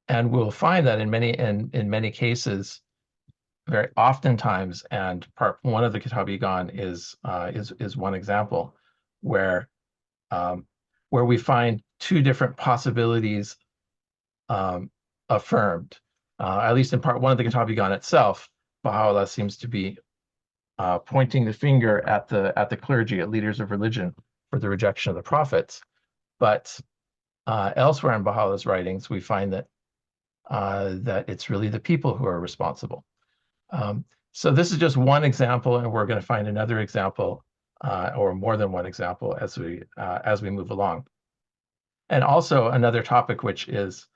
And we'll find that in many cases, very oftentimes, and part one of the Kitab-i-Iqan is one example where um, where we find two different possibilities affirmed. At least in part one of the Kitab-i-Iqan itself, Baha'u'llah seems to be pointing the finger at the clergy, at leaders of religion, for the rejection of the prophets. But elsewhere in Baha'u'llah's writings, we find that that it's really the people who are responsible. So this is just one example, and we're going to find another example, or more than one example, as we move along. And also another topic which is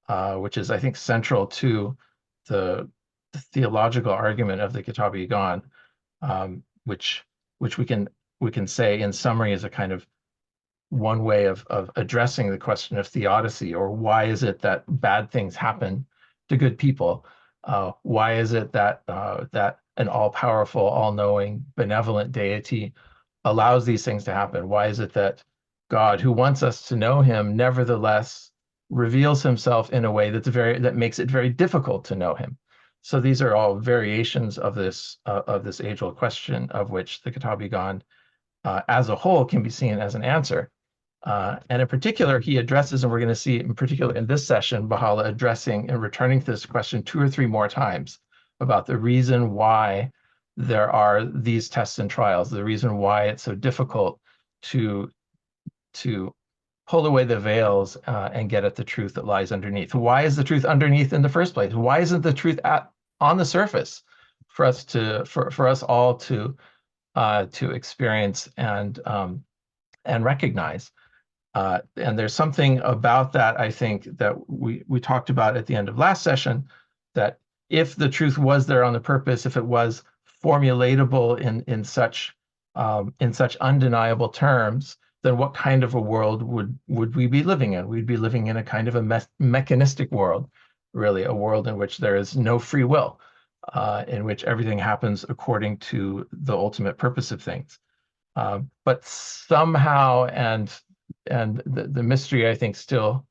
I think central to the theological argument of the Kitab-i-Iqan, which we can say in summary is a kind of one way of addressing the question of theodicy, or why is it that bad things happen to good people? Why is it that that an all-powerful, all-knowing, benevolent deity allows these things to happen? Why is it that God, who wants us to know him, nevertheless reveals himself in a way that makes it very difficult to know him? So these are all variations of this age-old question, of which the Kitab-i-Iqan as a whole can be seen as an answer. And in particular, he addresses, and we're going to see in particular in this session, Baha'u'llah addressing and returning to this question 2 or 3 more times about the reason why there are these tests and trials, the reason why it's so difficult to pull away the veils and get at the truth that lies underneath. Why is the truth underneath in the first place? Why isn't the truth on the surface for us all to experience and recognize? And there's something about that, I think, that we talked about at the end of last session, that if the truth was there on the purpose, if it was formulatable in such undeniable terms, then what kind of a world would we be living in? We'd be living in a kind of a mechanistic world, really, a world in which there is no free will, in which everything happens according to the ultimate purpose of things. But somehow, and the mystery, I think, still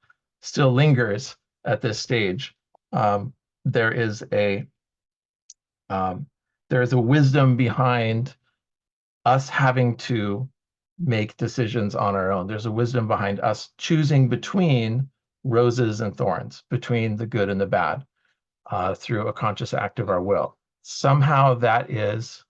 lingers at this stage. There is a wisdom behind us having to make decisions on our own. There's a wisdom behind us choosing between roses and thorns, between the good and the bad, through a conscious act of our will. Somehow that is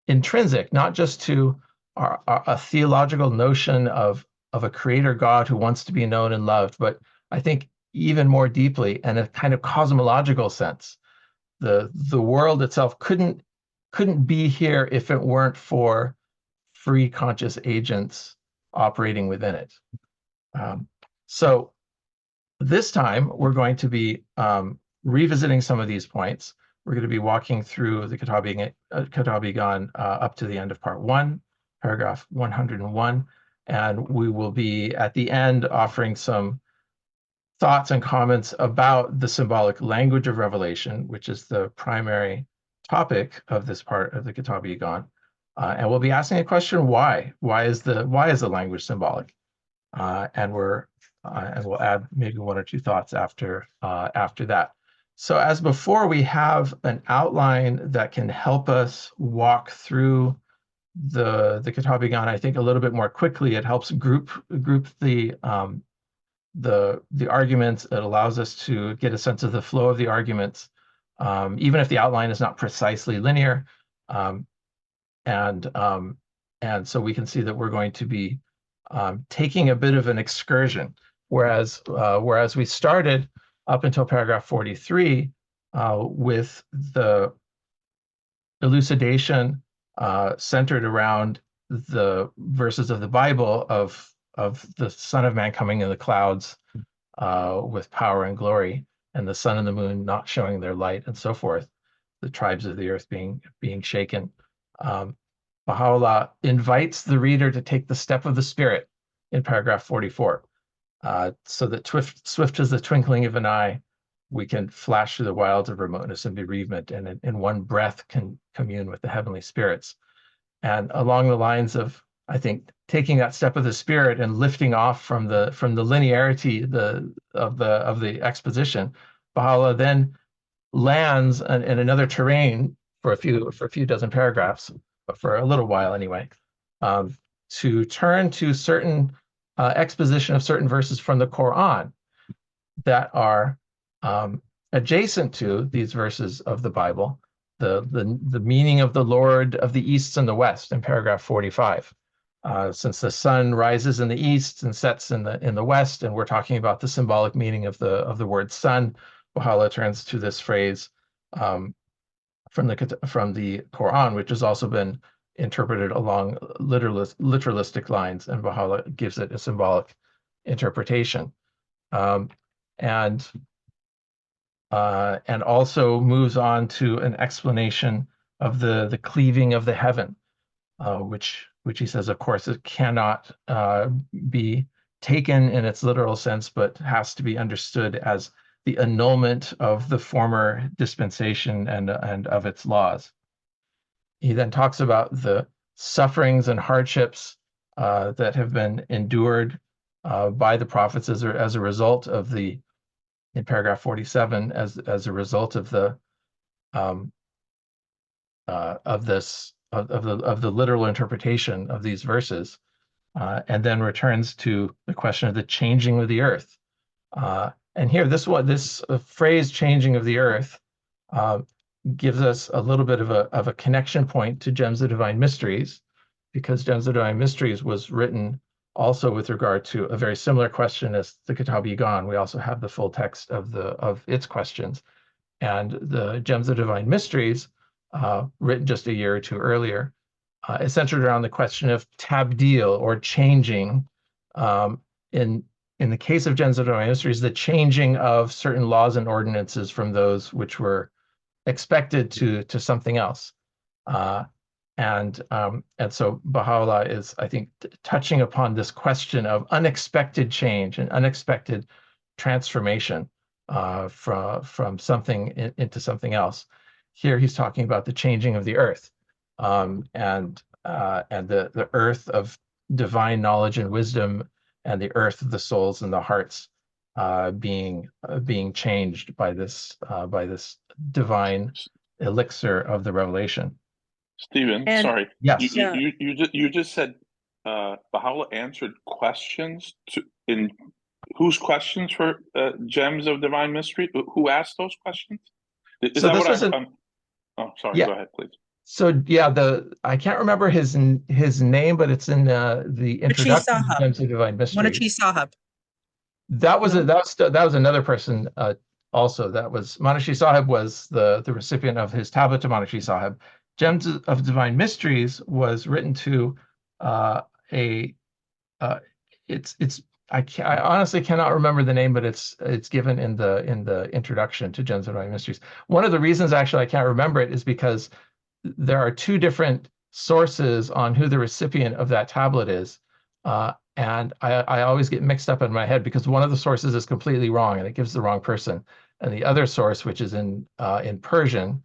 intrinsic, not just to a theological notion of a creator God who wants to be known and loved, but I think even more deeply, in a kind of cosmological sense, the world itself couldn't be here if it weren't for free conscious agents operating within it. So this time we're going to be revisiting some of these points. We're going to be walking through the Kitab-i-Iqan up to the end of part 1, paragraph 101, and we will be at the end offering some thoughts and comments about the symbolic language of revelation, which is the primary topic of this part of the Kitab-i-Iqan. And we'll be asking a question: why? Why is the language symbolic? And we'll add maybe 1 or 2 thoughts after that. So as before, we have an outline that can help us walk through the Kitab-i-Iqan, I think, a little bit more quickly. It helps group the arguments. It allows us to get a sense of the flow of the arguments, even if the outline is not precisely linear. And so we can see that we're going to be taking a bit of an excursion, whereas we started up until paragraph 43 with the elucidation centered around the verses of the Bible of the Son of Man coming in the clouds with power and glory, and the sun and the moon not showing their light, and so forth, the tribes of the earth being shaken. Baha'u'llah invites the reader to take the step of the Spirit in paragraph 44, so that swift as the twinkling of an eye, we can flash through the wilds of remoteness and bereavement, and in one breath can commune with the heavenly spirits. And along the lines of I think taking that step of the Spirit and lifting off from the linearity of the exposition, Baha'u'llah then lands in another terrain for a few dozen paragraphs, but for a little while anyway, to turn to certain exposition of certain verses from the Quran that are adjacent to these verses of the Bible, the meaning of the Lord of the East and the West in paragraph 45. Since the sun rises in the east and sets in the west, and we're talking about the symbolic meaning of the word sun, Baha'u'llah turns to this phrase from the Quran, which has also been interpreted along literalistic lines, and Baha'u'llah gives it a symbolic interpretation, and also moves on to an explanation of the cleaving of the heaven, which he says, of course, it cannot be taken in its literal sense, but has to be understood as the annulment of the former dispensation and of its laws. He then talks about the sufferings and hardships that have been endured by the prophets as a result of in paragraph 47, as a result of the literal interpretation of these verses, and then returns to the question of the changing of the earth. And here, this phrase "changing of the earth" gives us a little bit of a connection point to Gems of Divine Mysteries, because Gems of Divine Mysteries was written also with regard to a very similar question as the Kitab-i-Iqan. We also have the full text of its questions, and the Gems of Divine Mysteries, written just a year or two earlier, is centered around the question of tabdil, or changing. In the case of Gems of Divine Mysteries, the changing of certain laws and ordinances from those which were expected to something else. And so Baha'u'llah is, I think, touching upon this question of unexpected change and unexpected transformation from something into something else. Here he's talking about the changing of the earth, and the earth of divine knowledge and wisdom, and the earth of the souls and the hearts being changed by this divine elixir of the revelation. Stephen, sorry. Yes. You just said Baha'u'llah answered questions in whose questions for Gems of Divine Mystery? Who asked those questions? Is So that this what was oh, sorry. Go ahead, please. So yeah, I can't remember his name, but it's in the introduction to Gems of Divine Mysteries. Sahab. That was another person also. That was Manashi Sahib, was the recipient of his tablet to Manashi Sahib. Gems of Divine Mysteries was written to I honestly cannot remember the name, but it's given in the introduction to Gems of Divine Mysteries. One of the reasons actually I can't remember it is because there are two different sources on who the recipient of that tablet is, and I always get mixed up in my head because one of the sources is completely wrong and it gives the wrong person, and the other source, which is in Persian,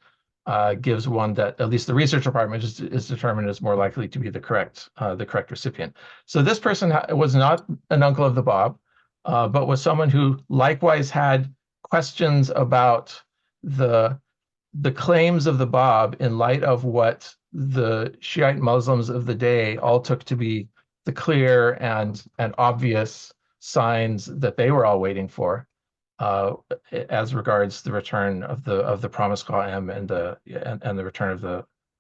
gives one that at least the research department is determined is more likely to be the correct recipient. So this person was not an uncle of the Bab, but was someone who likewise had questions about the claims of the Bab in light of what the Shiite Muslims of the day all took to be the clear and obvious signs that they were all waiting for, as regards the return of the promised Qa'im and the return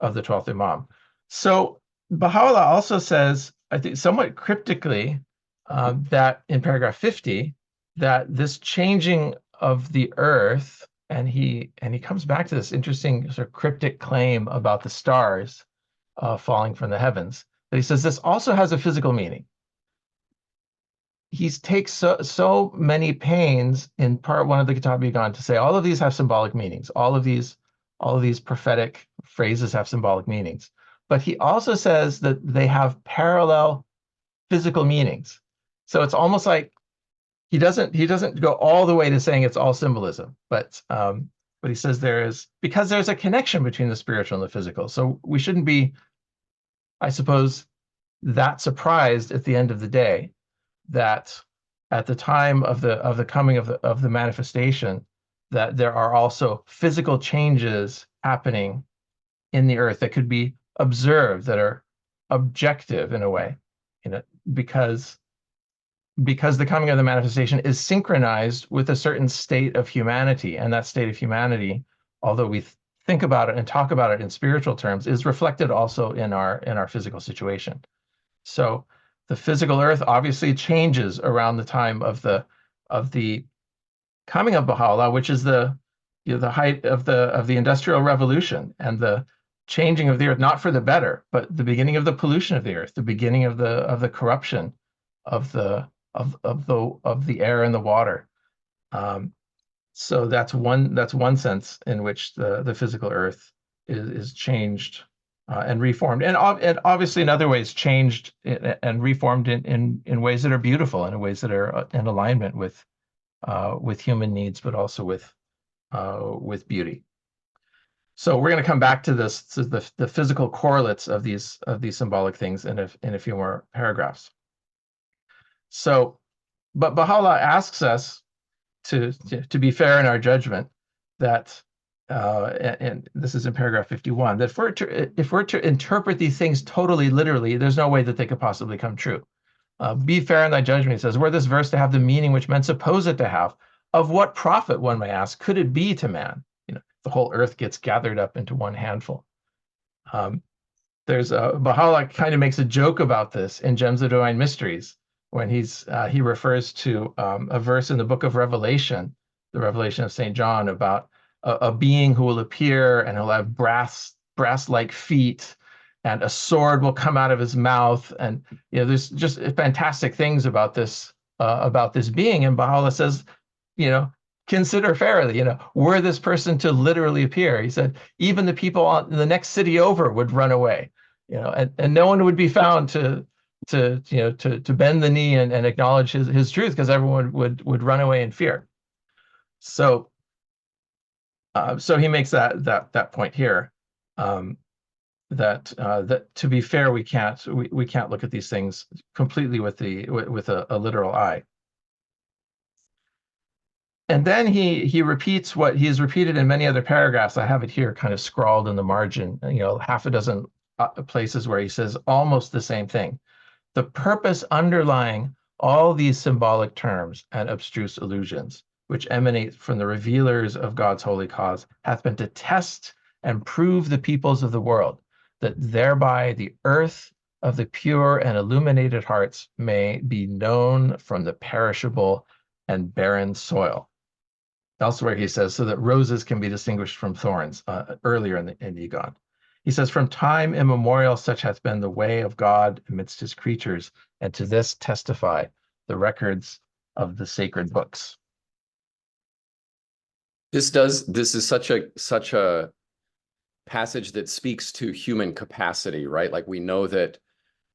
of the 12th Imam. So Baha'u'llah also says, I think somewhat cryptically, that in paragraph 50, that this changing of the earth, and he comes back to this interesting sort of cryptic claim about the stars falling from the heavens. But he says this also has a physical meaning. He takes so many pains in part one of the Kitab-i-Iqan to say all of these have symbolic meanings. All of these prophetic phrases have symbolic meanings. But he also says that they have parallel physical meanings. So it's almost like he doesn't go all the way to saying it's all symbolism, but he says because there's a connection between the spiritual and the physical. So we shouldn't be, I suppose, that surprised at the end of the day that at the time of the coming of the manifestation, that there are also physical changes happening in the earth that could be observed, that are objective in a way, because the coming of the manifestation is synchronized with a certain state of humanity, and that state of humanity, although we think about it and talk about it in spiritual terms, is reflected also in our physical situation. So the physical earth obviously changes around the time of the coming of Baha'u'llah, which is the height of the Industrial Revolution and the changing of the earth, not for the better, but the beginning of the pollution of the earth, the beginning of the corruption of the air and the water. So that's one sense in which the physical earth is changed and reformed, and obviously in other ways changed and reformed in ways that are beautiful, and in ways that are in alignment with human needs, but also with beauty. So we're going to come back to this, to the physical correlates of these symbolic things in a few more paragraphs. So, but Baha'u'llah asks us to be fair in our judgment, that and this is in paragraph 51, that if we're to interpret these things totally literally, there's no way that they could possibly come true. Be fair in thy judgment, he says, were this verse to have the meaning which men suppose it to have, of what profit, one may ask, could it be to man? The whole earth gets gathered up into one handful. Baha'u'llah kind of makes a joke about this in Gems of Divine Mysteries, when he refers to a verse in the book of Revelation, the Revelation of St. John, about a being who will appear and he'll have brass-like feet, and a sword will come out of his mouth, and there's just fantastic things about this being. And Baha'u'llah says, consider fairly, were this person to literally appear, he said, even the people in the next city over would run away, and no one would be found to bend the knee and acknowledge his truth, because everyone would run away in fear. So he makes that point here, that to be fair, we can't look at these things completely with a literal eye. And then he repeats what he has repeated in many other paragraphs. I have it here kind of scrawled in the margin, half a dozen places where he says almost the same thing. The purpose underlying all these symbolic terms and abstruse illusions, which emanate from the revealers of God's holy cause, hath been to test and prove the peoples of the world, that thereby the earth of the pure and illuminated hearts may be known from the perishable and barren soil. Elsewhere he says, so that roses can be distinguished from thorns, earlier in the Iqan. He says, from time immemorial such hath been the way of God amidst his creatures, and to this testify the records of the sacred books. This is such a passage that speaks to human capacity, right? Like, we know that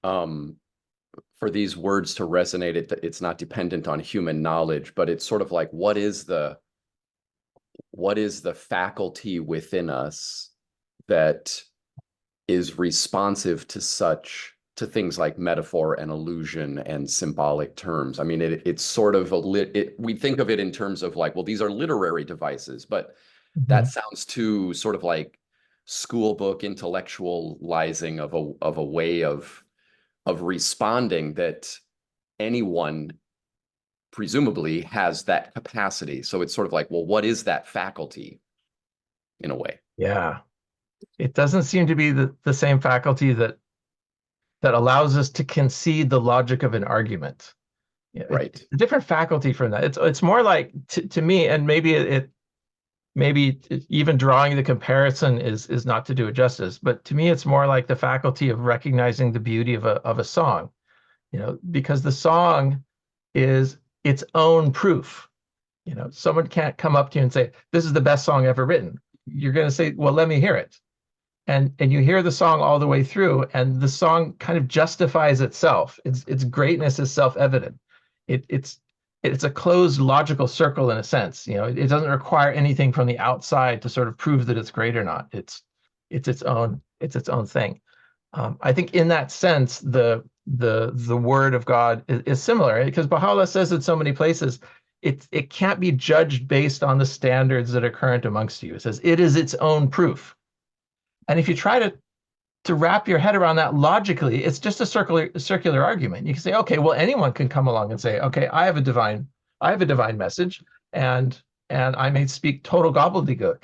for these words to resonate, it's not dependent on human knowledge, but it's sort of like, what is the faculty within us that is responsive to things like metaphor and allusion and symbolic terms? I mean, it's sort of we think of it in terms of like, well, these are literary devices, but that sounds too sort of like school book intellectualizing of a way of responding, that anyone presumably has that capacity. So it's sort of like, well, what is that faculty in a way? Yeah. It doesn't seem to be the same faculty that allows us to concede the logic of an argument. Right. It's a different faculty from that. It's more like, to me, and maybe even drawing the comparison is not to do it justice, but to me it's more like the faculty of recognizing the beauty of a song, because the song is its own proof. Someone can't come up to you and say, this is the best song ever written. You're going to say, well, let me hear it. And you hear the song all the way through, and the song kind of justifies itself. Its greatness is self-evident. It's a closed logical circle in a sense. It doesn't require anything from the outside to sort of prove that it's great or not. It's its own thing. I think in that sense, the the word of God is similar, because Baha'u'llah says in so many places, it can't be judged based on the standards that are current amongst you. It says it is its own proof. And if you try to wrap your head around that logically, it's just a circular argument. You can say, okay, well, anyone can come along and say, okay, I have a divine message, and I may speak total gobbledygook.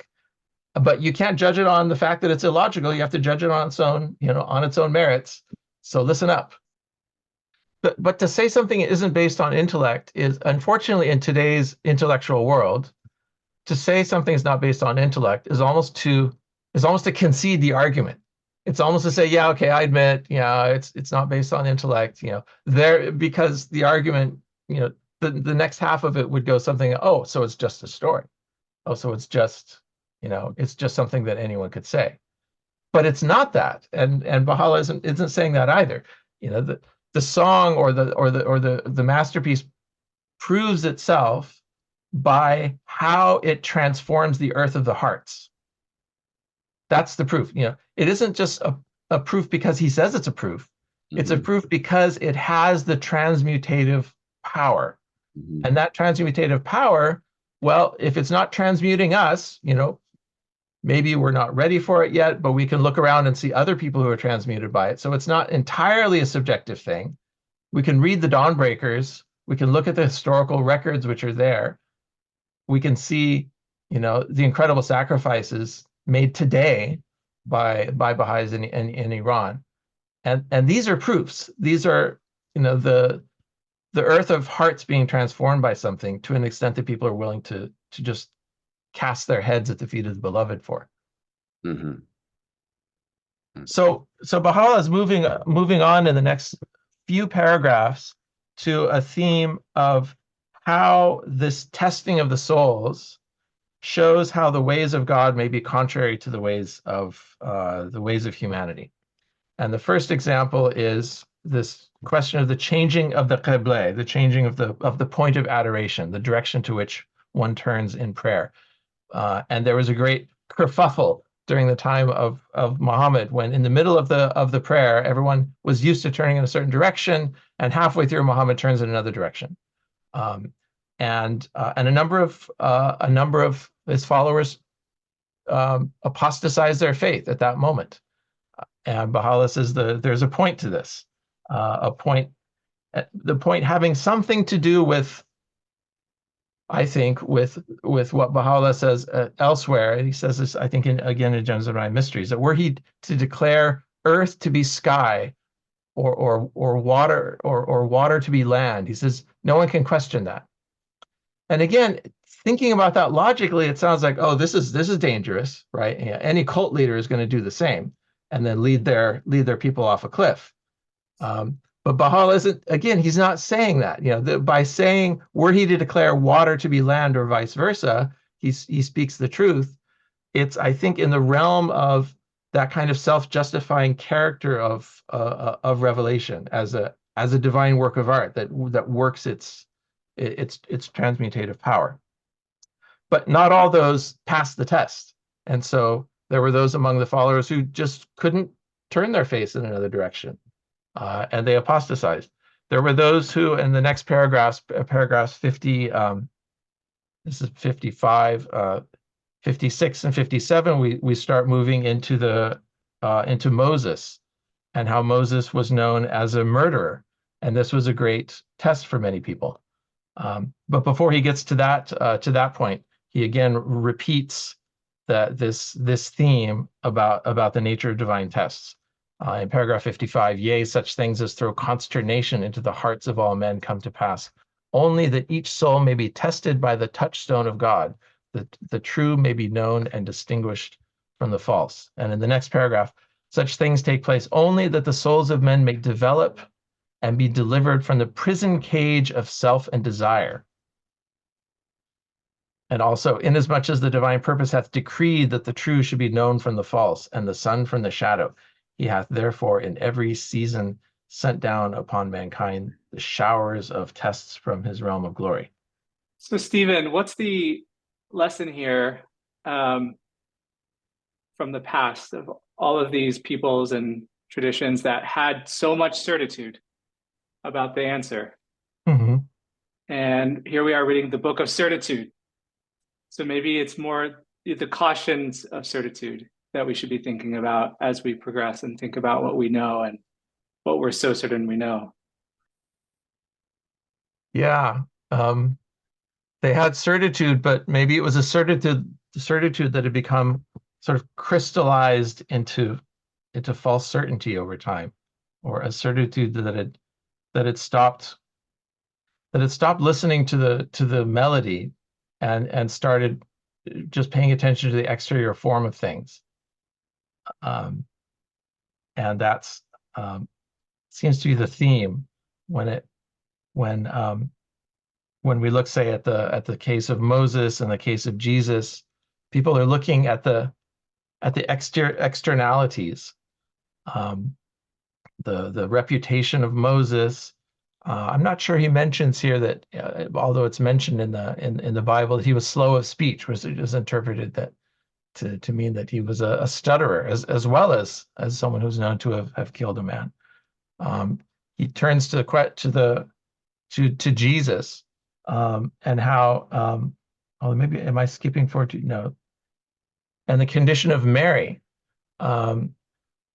But you can't judge it on the fact that it's illogical. You have to judge it on its own, on its own merits. So listen up. But to say something isn't based on intellect is, unfortunately, in today's intellectual world, to say something is not based on intellect is almost to concede the argument. It's almost to say, yeah, okay, I admit, it's not based on intellect, because the argument, the next half of it would go something, oh, so it's just a story. Oh, so it's just something that anyone could say. But it's not that. And Baha'u'llah isn't saying that either. The song or the masterpiece proves itself by how it transforms the earth of the hearts. That's the proof. It isn't just a proof because he says it's a proof. Mm-hmm. It's a proof because it has the transmutative power. Mm-hmm. And that transmutative power, well, if it's not transmuting us, maybe we're not ready for it yet, but we can look around and see other people who are transmuted by it. So it's not entirely a subjective thing. We can read the Dawnbreakers. We can look at the historical records which are there. We can see, the incredible sacrifices made today by Baha'is in Iran. And these are proofs. These are, the earth of hearts being transformed by something to an extent that people are willing to just cast their heads at the feet of the beloved for. Mm-hmm. So Baha'u'llah is moving on in the next few paragraphs to a theme of how this testing of the souls shows how the ways of God may be contrary to the ways of humanity. And the first example is this question of the changing of the qibla, the changing of the point of adoration, the direction to which one turns in prayer. And there was a great kerfuffle during the time of Muhammad, when in the middle of the prayer, everyone was used to turning in a certain direction, and halfway through Muhammad turns in another direction. And a number of his followers apostatized their faith at that moment. And Baha'u'llah says there's a point to this, the point having something to do with, I think, with what Baha'u'llah says elsewhere. He says this, I think, again in Gems of Divine Mysteries, that were he to declare earth to be sky, or water or water to be land, he says no one can question that. And again, thinking about that logically, it sounds like, oh, this is dangerous, right? Any cult leader is going to do the same, and then lead their people off a cliff. But Baha'u'llah isn't, again, he's not saying that. By saying, were he to declare water to be land or vice versa, he speaks the truth. It's, I think, in the realm of that kind of self-justifying character of revelation as a divine work of art that works its transmutative power. But not all those passed the test. And so there were those among the followers who just couldn't turn their face in another direction. And they apostatized. There were those who, in the next paragraphs 50, this is 55, 56 and 57, we start moving into Moses, and how Moses was known as a murderer. And this was a great test for many people. But before he gets to that point, he again repeats this theme about the nature of divine tests. In paragraph 55, yea, such things as throw consternation into the hearts of all men come to pass, only that each soul may be tested by the touchstone of God, that the true may be known and distinguished from the false. And in the next paragraph, such things take place only that the souls of men may develop and be delivered from the prison cage of self and desire. And also, inasmuch as the divine purpose hath decreed that the true should be known from the false, and the sun from the shadow, he hath therefore in every season sent down upon mankind the showers of tests from his realm of glory. So, Stephen, what's the lesson here from the past of all of these peoples and traditions that had so much certitude about the answer. Hmm. And here we are reading the book of Certitude. So maybe it's more the cautions of certitude that we should be thinking about as we progress and think about what we know and what we're so certain we know. Yeah. They had certitude, but maybe it was a certitude that had become sort of crystallized into false certainty over time, or a certitude that had stopped listening to the melody and started just paying attention to the exterior form of things. And that's seems to be the theme when we look, say, at the case of Moses and the case of Jesus. People are looking at the externalities, the reputation of Moses. I'm not sure he mentions here that, although it's mentioned in the Bible, that he was slow of speech, which is interpreted that to mean that he was a stutterer, as well as someone who's known to have killed a man. He turns to Jesus, and how, maybe am I skipping forward to, no, and the condition of Mary. And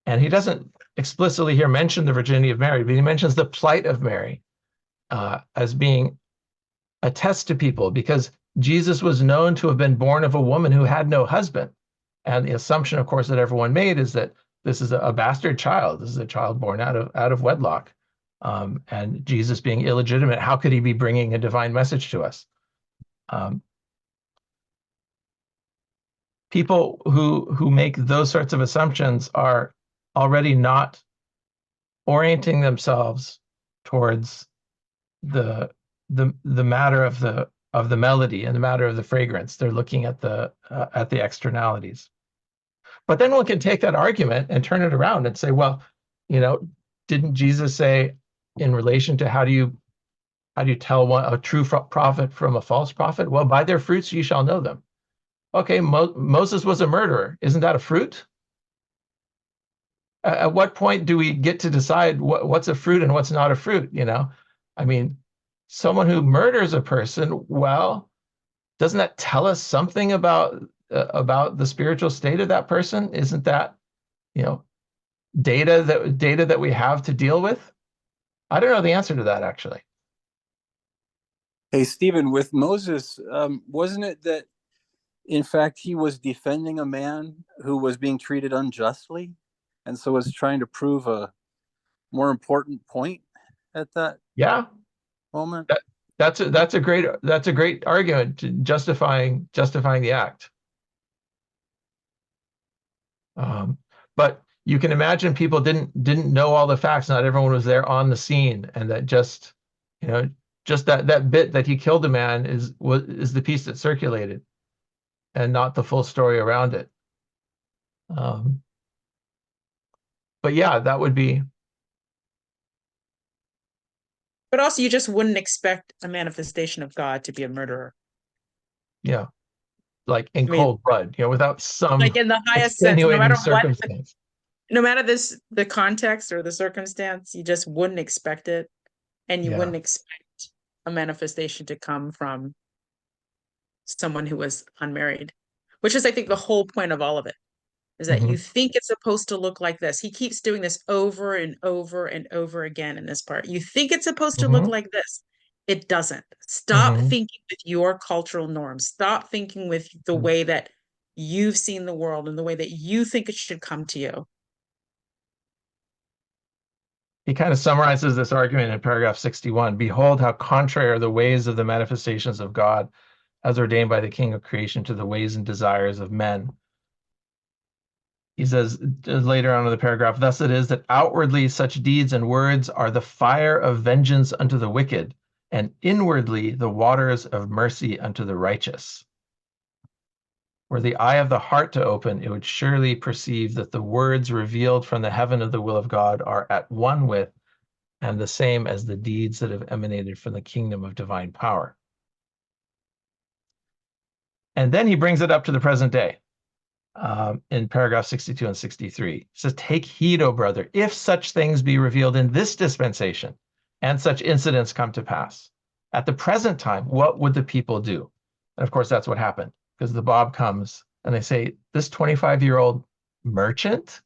he doesn't explicitly here mention the virginity of Mary, but he mentions the plight of Mary as being a test to people, because Jesus was known to have been born of a woman who had no husband. And the assumption, of course, that everyone made is that this is a bastard child. This is a child born out of wedlock. And Jesus being illegitimate, how could he be bringing a divine message to us? People who make those sorts of assumptions are already not orienting themselves towards the matter of the melody and the matter of the fragrance. They're looking at the externalities. But then one can take that argument and turn it around and say, well, didn't Jesus say, in relation to how do you tell a true prophet from a false prophet? Well, by their fruits you shall know them. Okay, Moses was a murderer. Isn't that a fruit? At what point do we get to decide what's a fruit and what's not a fruit? I mean, someone who murders a person, well, doesn't that tell us something about the spiritual state of that person? Isn't that, data that we have to deal with? I don't know the answer to that, actually. Hey, Stephen, with Moses, wasn't it that, in fact, he was defending a man who was being treated unjustly, and so was trying to prove a more important point at that moment? That's a great argument justifying the act. But you can imagine people didn't know all the facts. Not everyone was there on the scene, and that just that bit that he killed a man is the piece that circulated, and not the full story around it. But yeah, that would be. But also, you just wouldn't expect a manifestation of God to be a murderer. Yeah, like in cold blood, without some like in the highest sense, no matter circumstance. No matter the context or the circumstance, you just wouldn't expect it, and you wouldn't expect a manifestation to come from someone who was unmarried, which is, I think, the whole point of all of it, is that you think it's supposed to look like this. He keeps doing this over and over and over again in this part. You think it's supposed to look like this. It doesn't. Stop thinking with your cultural norms. Stop thinking with the way that you've seen the world and the way that you think it should come to you. He kind of summarizes this argument in paragraph 61. Behold how contrary are the ways of the manifestations of God as ordained by the King of creation to the ways and desires of men. He says later on in the paragraph, thus it is that outwardly such deeds and words are the fire of vengeance unto the wicked, and inwardly the waters of mercy unto the righteous. Were the eye of the heart to open, it would surely perceive that the words revealed from the heaven of the will of God are at one with and the same as the deeds that have emanated from the kingdom of divine power. And then he brings it up to the present day in paragraph 62 and 63. He says, take heed, O brother, if such things be revealed in this dispensation, and such incidents come to pass. At the present time, what would the people do? And of course, that's what happened, because the Bab comes and they say, this 25-year-old merchant,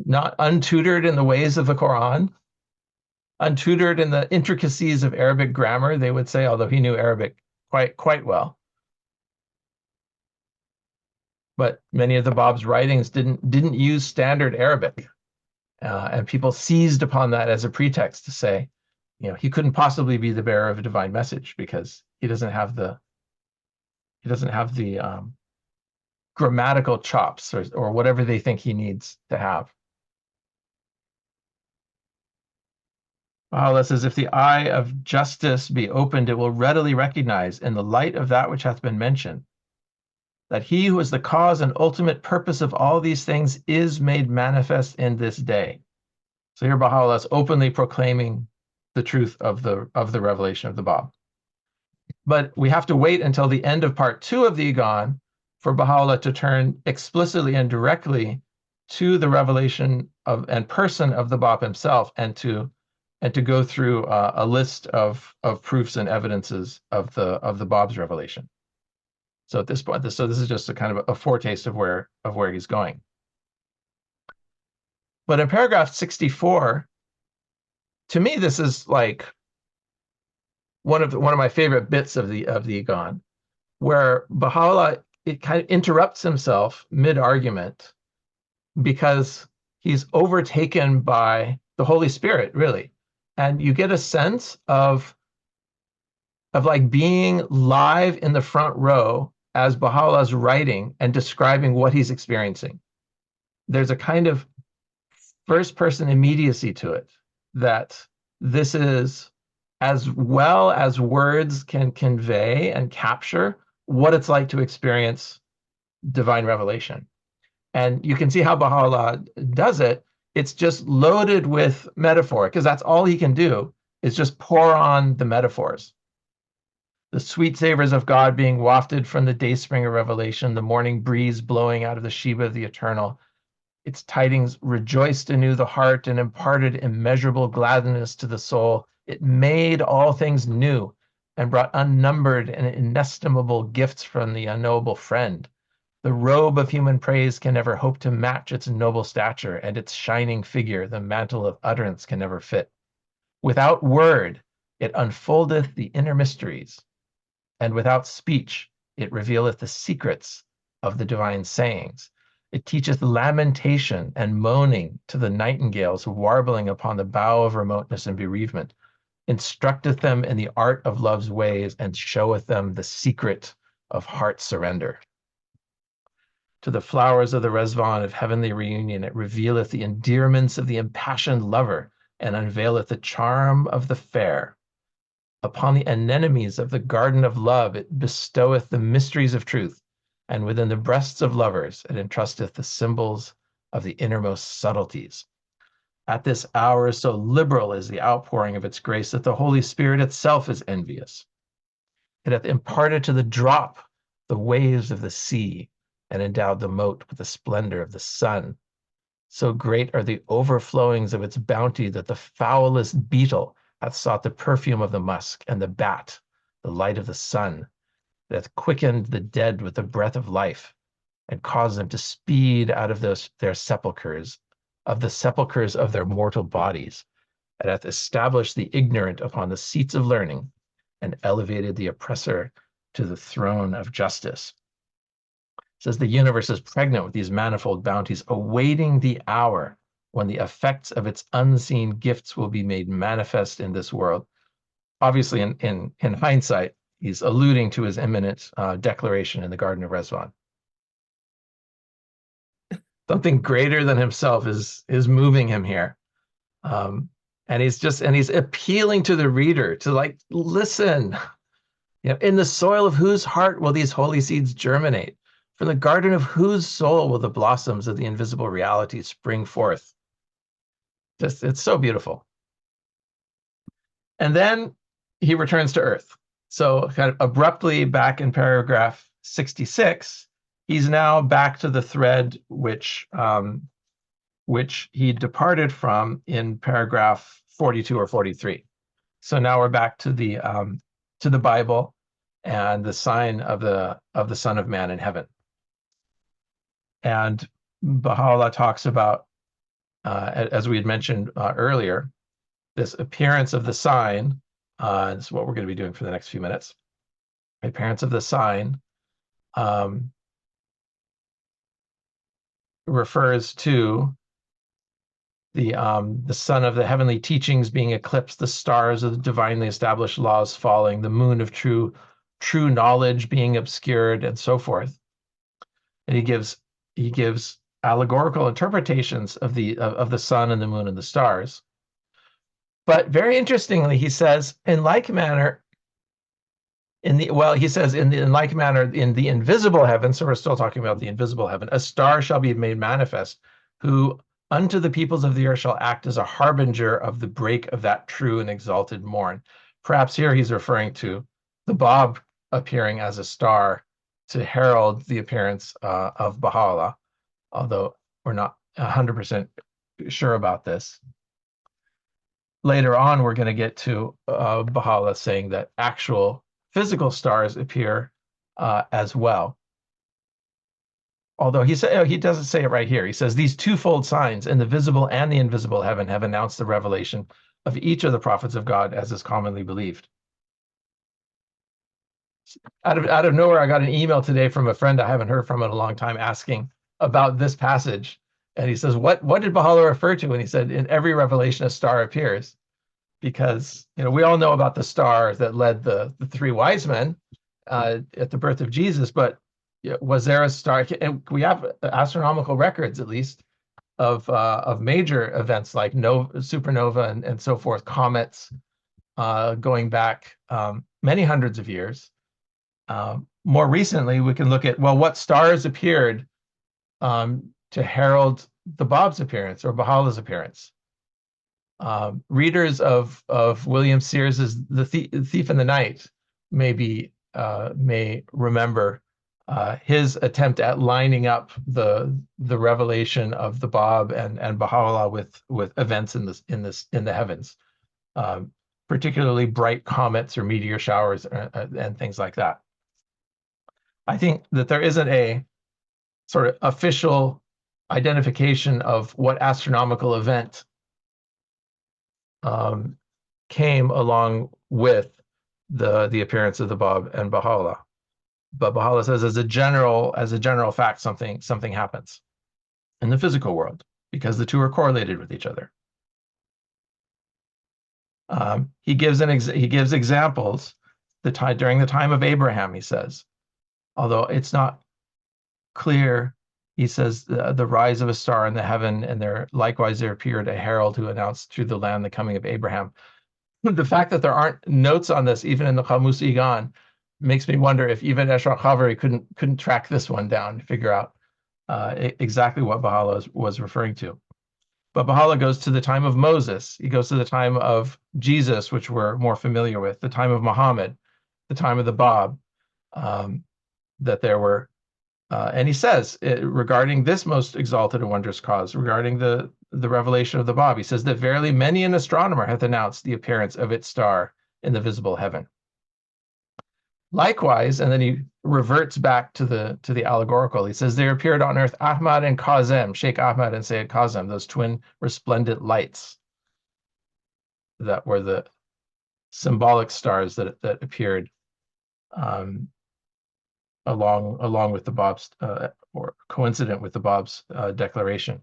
not untutored in the ways of the Quran, untutored in the intricacies of Arabic grammar, they would say, although he knew Arabic quite well. But many of the Bab's writings didn't use standard Arabic. And people seized upon that as a pretext to say, he couldn't possibly be the bearer of a divine message because he doesn't have the grammatical chops or whatever they think he needs to have. Baha'u'llah says, if the eye of justice be opened, it will readily recognize in the light of that which hath been mentioned, that he who is the cause and ultimate purpose of all these things is made manifest in this day. So here Baha'u'llah is openly proclaiming the truth of the revelation of the Bab. But we have to wait until the end of part 2 of the Iqan for Baha'u'llah to turn explicitly and directly to the revelation of and person of the Bab himself, and to go through a list of proofs and evidences of the Bab's revelation. So at this point, this is just a kind of a foretaste of where he's going. But in paragraph 64, to me, this is like one of my favorite bits of the Iqan, where Baha'u'llah kind of interrupts himself mid-argument because he's overtaken by the Holy Spirit, really. And you get a sense of like being live in the front row as Baha'u'llah's writing and describing what he's experiencing. There's a kind of first-person immediacy to it, that this is, as well as words can convey and capture, what it's like to experience divine revelation. And you can see how Baha'u'llah does it. It's just loaded with metaphor, because that's all he can do, is just pour on the metaphors. The sweet savors of God being wafted from the dayspring of revelation, the morning breeze blowing out of the Sheba of the eternal. Its tidings rejoiced anew the heart and imparted immeasurable gladness to the soul. It made all things new and brought unnumbered and inestimable gifts from the unknowable friend. The robe of human praise can never hope to match its noble stature, and its shining figure the mantle of utterance can never fit. Without word, it unfoldeth the inner mysteries, and without speech, it revealeth the secrets of the divine sayings. It teacheth lamentation and moaning to the nightingales warbling upon the bough of remoteness and bereavement, instructeth them in the art of love's ways, and showeth them the secret of heart surrender. To the flowers of the Rezvan of heavenly reunion, it revealeth the endearments of the impassioned lover, and unveileth the charm of the fair. Upon the anemones of the garden of love, it bestoweth the mysteries of truth, and within the breasts of lovers, it entrusteth the symbols of the innermost subtleties. At this hour, so liberal is the outpouring of its grace, that the Holy Spirit itself is envious. It hath imparted to the drop the waves of the sea, and endowed the moat with the splendor of the sun. So great are the overflowings of its bounty, that the foulest beetle hath sought the perfume of the musk, and the bat, the light of the sun, that hath quickened the dead with the breath of life, and caused them to speed out of their sepulchres, of the sepulchres of their mortal bodies, and hath established the ignorant upon the seats of learning, and elevated the oppressor to the throne of justice. It says the universe is pregnant with these manifold bounties, awaiting the hour when the effects of its unseen gifts will be made manifest in this world. Obviously, in hindsight, he's alluding to his imminent declaration in the Garden of Rezvan. Something greater than himself is moving him here. And he's appealing to the reader to, like, listen. In the soil of whose heart will these holy seeds germinate? From the garden of whose soul will the blossoms of the invisible reality spring forth? It's so beautiful. And then he returns to earth. So kind of abruptly back in paragraph 66, he's now back to the thread which which he departed from in paragraph 42 or 43. So now we're back to the Bible and the sign of the Son of Man in heaven. And Baha'u'llah talks about, as we had mentioned earlier, this appearance of the sign. This is what we're going to be doing for the next few minutes. The appearance of the sign refers to the sun of the heavenly teachings being eclipsed, the stars of the divinely established laws falling, the moon of true knowledge being obscured, and so forth. And he gives allegorical interpretations of the sun and the moon and the stars. But very interestingly, he says, in like manner, in the invisible heaven, so we're still talking about the invisible heaven, a star shall be made manifest, who unto the peoples of the earth shall act as a harbinger of the break of that true and exalted morn. Perhaps here he's referring to the Bab appearing as a star to herald the appearance of Baha'u'llah, although we're not 100% sure about this. Later on, we're going to get to Baha'u'llah saying that actual physical stars appear as well. Although he doesn't say it right here. He says these twofold signs in the visible and the invisible heaven have announced the revelation of each of the prophets of God, as is commonly believed. Out of nowhere, I got an email today from a friend I haven't heard from in a long time asking about this passage. And he says, what did Baha'u'llah refer to? And he said, in every revelation, a star appears. Because we all know about the star that led the three wise men at the birth of Jesus, but was there a star? And we have astronomical records, at least, of major events like supernova and so forth, comets, going back many hundreds of years. More recently, we can look at, well, what stars appeared to herald the Bab's appearance or Baha'u'llah's appearance. Readers of William Sears's The Thief in the Night may remember his attempt at lining up the revelation of the Bab and Baha'u'llah with events in the heavens, particularly bright comets or meteor showers and things like that. I think that there isn't a sort of official identification of what astronomical event came along with the appearance of the Bab and Baha'u'llah. But Baha'u'llah says, as a general fact, something happens in the physical world because the two are correlated with each other. He gives examples during the time of Abraham, he says, although it's not clear. He says the rise of a star in the heaven, and there appeared a herald who announced through the land the coming of Abraham. The fact that there aren't notes on this, even in the Kitab-i-Iqan, makes me wonder if even Eshraq Khaveri couldn't track this one down to figure out exactly what Baha'u'llah was referring to. But Baha'u'llah goes to the time of Moses. He goes to the time of Jesus, which we're more familiar with, the time of Muhammad, the time of the Bab, that there were. And he says, regarding this most exalted and wondrous cause, regarding the revelation of the Bab, he says that verily many an astronomer hath announced the appearance of its star in the visible heaven. Likewise, and then he reverts back to the allegorical. He says there appeared on earth Ahmad and Kazem, Sheikh Ahmad and Sayyid Kazem, those twin resplendent lights that were the symbolic stars that appeared along with the Bab's or coincident with the Bab's declaration.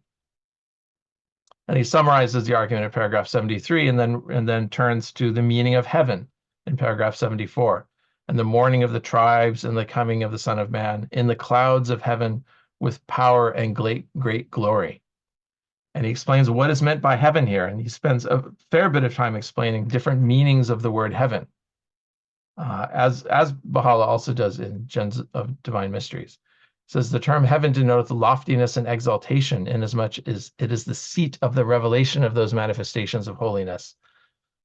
And he summarizes the argument in paragraph 73 and then turns to the meaning of heaven in paragraph 74. And the morning of the tribes and the coming of the Son of Man in the clouds of heaven with power and great glory. And he explains what is meant by heaven here. And he spends a fair bit of time explaining different meanings of the word heaven, as Baha'u'llah also does in Gems of Divine Mysteries. It says the term heaven denotes the loftiness and exaltation, inasmuch as it is the seat of the revelation of those manifestations of holiness,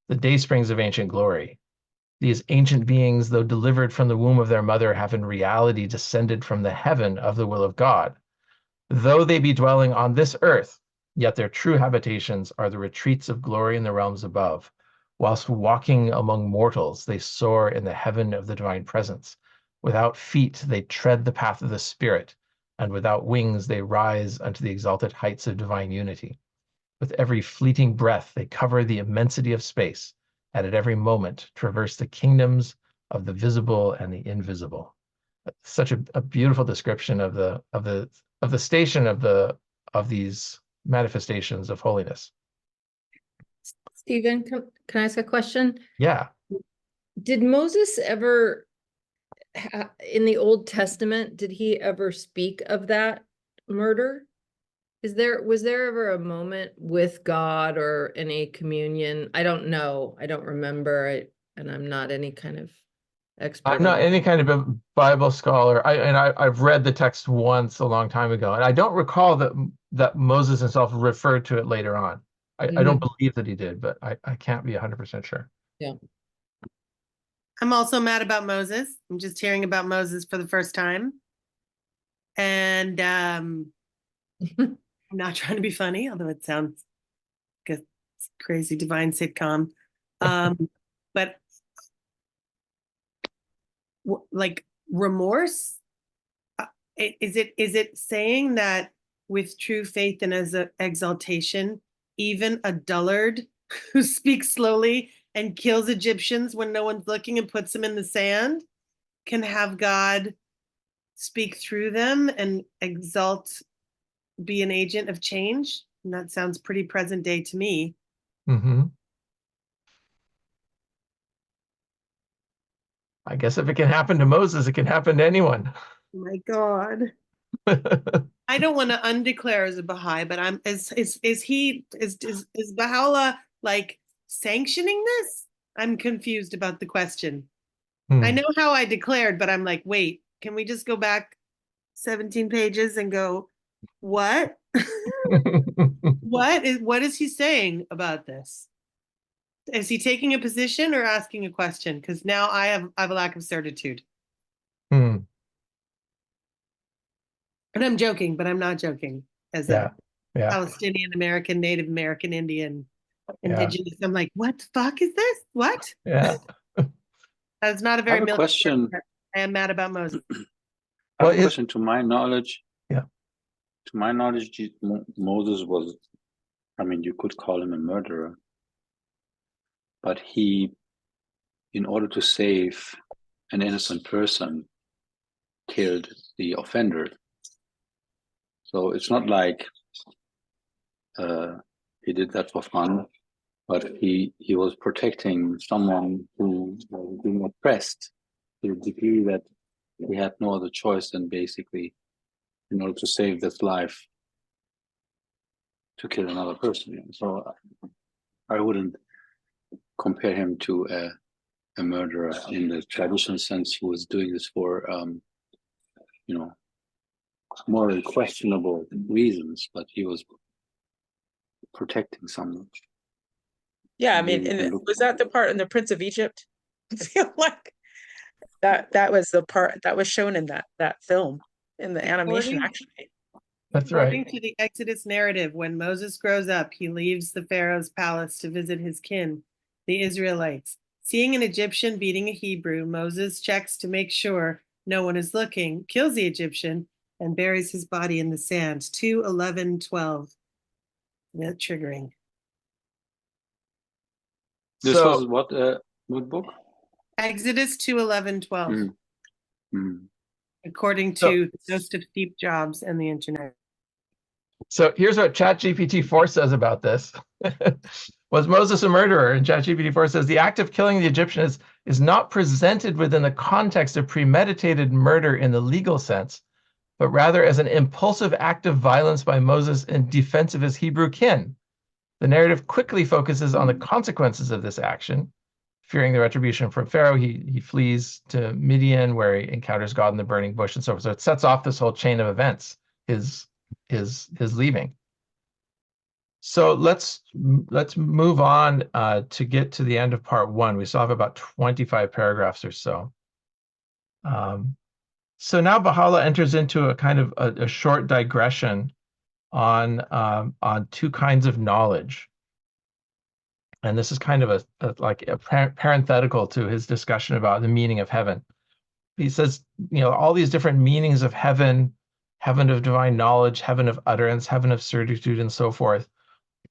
the daysprings of ancient glory. These ancient beings, though delivered from the womb of their mother, have in reality descended from the heaven of the will of God. Though they be dwelling on this earth, yet their true habitations are the retreats of glory in the realms above. Whilst walking among mortals, they soar in the heaven of the divine presence. Without feet, they tread the path of the Spirit, and without wings, they rise unto the exalted heights of divine unity. With every fleeting breath, they cover the immensity of space, and at every moment traverse the kingdoms of the visible and the invisible. Such a beautiful description of the station of these manifestations of holiness. Stephen, can I ask a question? Yeah. Did Moses ever, in the Old Testament, did he ever speak of that murder? Was there ever a moment with God or any communion? I don't know. I don't remember. And I'm not any kind of expert. I'm not any kind of a Bible scholar. I've read the text once a long time ago, and I don't recall that Moses himself referred to it later on. I don't believe that he did, but I can't be 100% sure. Yeah. I'm also mad about Moses. I'm just hearing about Moses for the first time. And I'm not trying to be funny, although it sounds like a crazy divine sitcom. But like remorse, is it saying that with true faith and as an exaltation, even a dullard who speaks slowly and kills Egyptians when no one's looking and puts them in the sand can have God speak through them and exalt, be an agent of change? And that sounds pretty present day to me. Mm-hmm. I guess if it can happen to Moses, it can happen to anyone. Oh my God. I don't want to undeclare as a Baha'i, but is Baha'u'llah like sanctioning this? I'm confused about the question. I know how I declared, but I'm like, wait, can we just go back 17 pages and go, what? What is he saying about this? Is he taking a position or asking a question? Because now I have a lack of certitude. And I'm joking, but I'm not joking. As a Palestinian American, Native American, Indian, indigenous, I'm like, what the fuck is this? What? Yeah. That's not a very I have a question. I am mad about Moses. I have a question. To my knowledge, Moses was, I mean, you could call him a murderer, but he, in order to save an innocent person, killed the offender. So it's not like he did that for fun, but he was protecting someone who was being oppressed to the degree that he had no other choice than basically, in order to save this life, to kill another person. So I wouldn't compare him to a murderer in the traditional sense. He was doing this for, morally questionable reasons, but he was protecting someone. Yeah, I mean, and was that the part in the Prince of Egypt? I feel like that was the part that was shown in that film, in the animation, actually. That's right. According to the Exodus narrative, when Moses grows up, he leaves the Pharaoh's palace to visit his kin, the Israelites. Seeing an Egyptian beating a Hebrew, Moses checks to make sure no one is looking, kills the Egyptian, and buries his body in the sand. 2:11:12. Yeah, triggering. This was what book? Exodus 2:11:12. According to Joseph Deep Jobs and the internet. So here's what ChatGPT-4 says about this. Was Moses a murderer? And ChatGPT-4 says the act of killing the Egyptian is not presented within the context of premeditated murder in the legal sense, but rather as an impulsive act of violence by Moses in defense of his Hebrew kin. The narrative quickly focuses on the consequences of this action. Fearing the retribution from Pharaoh, he flees to Midian, where he encounters God in the burning bush and so forth. So it sets off this whole chain of events, his leaving. So let's move on to get to the end of part 1. We still have about 25 paragraphs or so. So now Baha'u'llah enters into a kind of a short digression on two kinds of knowledge. And this is kind of a parenthetical to his discussion about the meaning of heaven. He says, all these different meanings of heaven, heaven of divine knowledge, heaven of utterance, heaven of certitude, and so forth.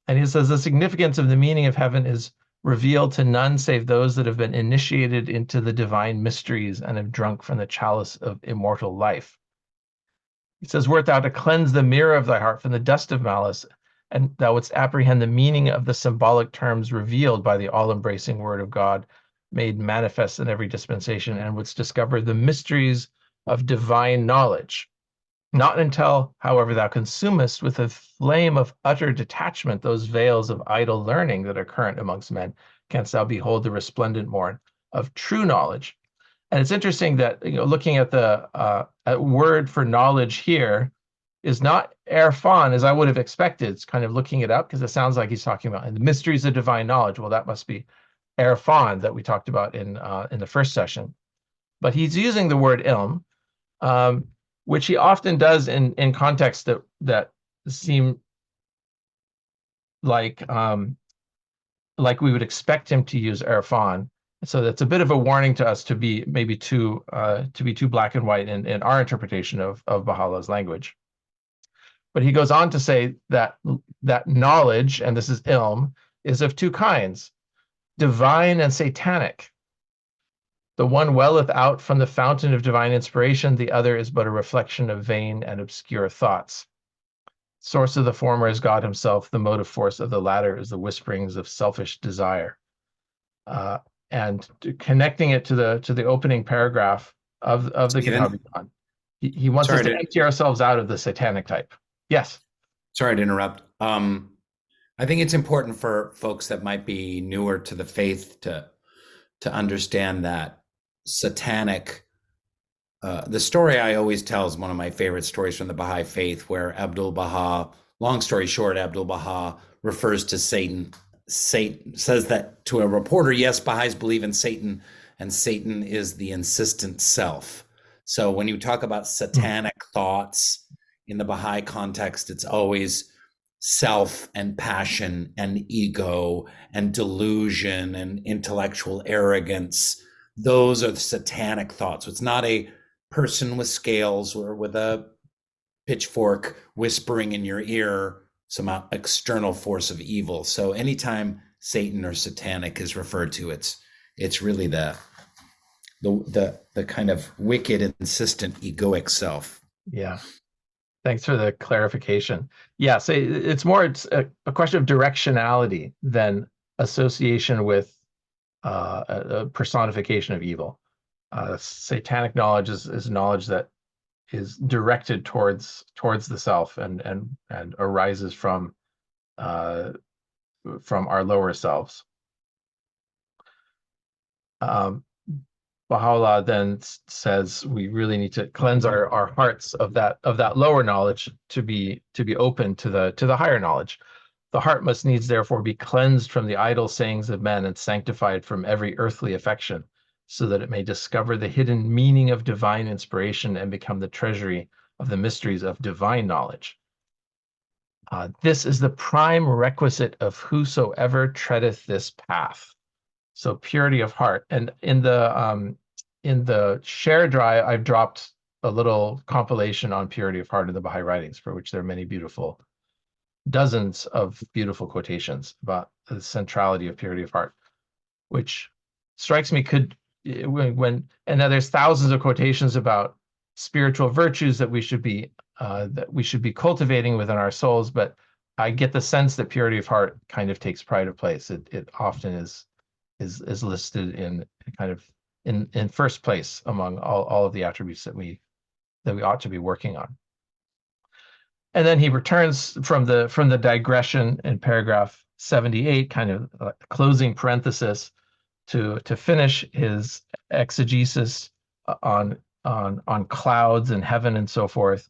And he says the significance of the meaning of heaven is revealed to none save those that have been initiated into the divine mysteries and have drunk from the chalice of immortal life. He says, wert thou to cleanse the mirror of thy heart from the dust of malice, and thou wouldst apprehend the meaning of the symbolic terms revealed by the all-embracing word of God, made manifest in every dispensation, and wouldst discover the mysteries of divine knowledge. Not until, however, thou consumest with a flame of utter detachment those veils of idle learning that are current amongst men, canst thou behold the resplendent morn of true knowledge. And it's interesting that looking at the word for knowledge here is not erfan, as I would have expected. It's kind of looking it up because it sounds like he's talking about the mysteries of divine knowledge. Well, that must be erfan that we talked about in the first session. But he's using the word ilm, which he often does in contexts that seem like we would expect him to use erfan. So that's a bit of a warning to us to be maybe too black and white in our interpretation of Baha'u'llah's language. But he goes on to say that knowledge, and this is ilm, is of two kinds, divine and satanic. The one welleth out from the fountain of divine inspiration, the other is but a reflection of vain and obscure thoughts. Source of the former is God himself, the motive force of the latter is the whisperings of selfish desire. And connecting it to the opening paragraph of the Kitab-i-Iqan, he wants us to empty ourselves out of the satanic type. Yes. Sorry to interrupt. I think it's important for folks that might be newer to the faith to understand that satanic. The story I always tell is one of my favorite stories from the Baha'i Faith, where Abdul-Baha, long story short, Abdul-Baha refers to Satan. Satan says that to a reporter, yes, Baha'is believe in Satan, and Satan is the insistent self. So when you talk about satanic thoughts in the Baha'i context, it's always self and passion and ego and delusion and intellectual arrogance. Those are the satanic thoughts. It's not a person with scales or with a pitchfork whispering in your ear some external force of evil. So anytime Satan or satanic is referred to, it's really the kind of wicked, insistent, egoic self. Yeah. Thanks for the clarification. Yeah, so it's a question of directionality than association with a personification of evil. Satanic knowledge is knowledge that is directed towards the self and arises from our lower selves. Baha'u'llah then says we really need to cleanse our hearts of that lower knowledge to be open to the higher knowledge. The heart must needs therefore be cleansed from the idle sayings of men and sanctified from every earthly affection, so that it may discover the hidden meaning of divine inspiration and become the treasury of the mysteries of divine knowledge. This is the prime requisite of whosoever treadeth this path. So purity of heart. And in the share drive, I've dropped a little compilation on purity of heart in the Baha'i writings, for which there are many dozens of beautiful quotations about the centrality of purity of heart, which strikes me and then there's thousands of quotations about spiritual virtues that we should be cultivating within our souls, but I get the sense that purity of heart kind of takes pride of place. It often is listed in first place among all of the attributes that we ought to be working on. And then he returns from the digression in paragraph 78, kind of closing parenthesis, to finish his exegesis on clouds and heaven and so forth,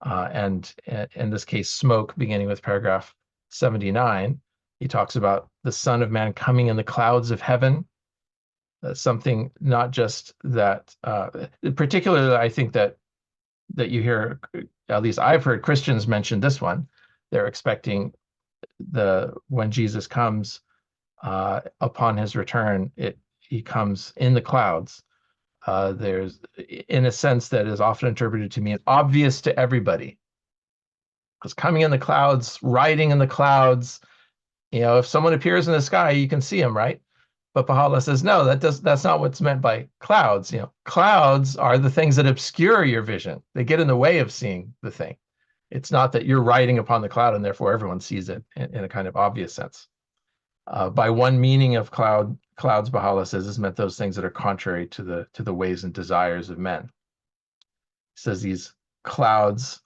and in this case smoke, beginning with paragraph 79. He talks about the Son of Man coming in the clouds of heaven. Something not just that, particularly I think that you hear, at least I've heard Christians mention this one, they're expecting when Jesus comes upon his return, he comes in the clouds. There's, in a sense that is often interpreted to mean obvious to everybody. Because coming in the clouds, riding in the clouds, if someone appears in the sky, you can see him, right? But Baha'u'llah says, no, that's not what's meant by clouds. Clouds are the things that obscure your vision. They get in the way of seeing the thing. It's not that you're riding upon the cloud and therefore everyone sees it in a kind of obvious sense. By one meaning of clouds, Baha'u'llah says, is meant those things that are contrary to the ways and desires of men. He says these clouds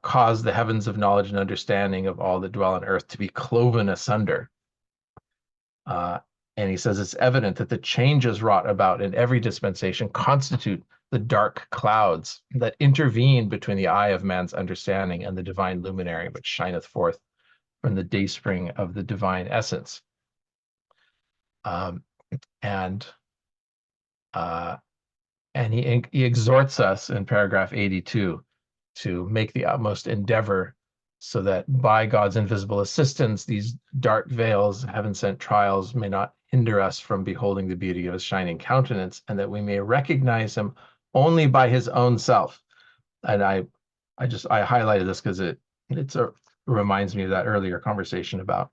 cause the heavens of knowledge and understanding of all that dwell on earth to be cloven asunder. And he says it's evident that the changes wrought about in every dispensation constitute the dark clouds that intervene between the eye of man's understanding and the divine luminary which shineth forth from the dayspring of the divine essence. And he exhorts us in paragraph 82 to make the utmost endeavor so that by God's invisible assistance, these dark veils, heaven-sent trials may not hinder us from beholding the beauty of his shining countenance, and that we may recognize him only by his own self. And I highlighted this because it reminds me of that earlier conversation about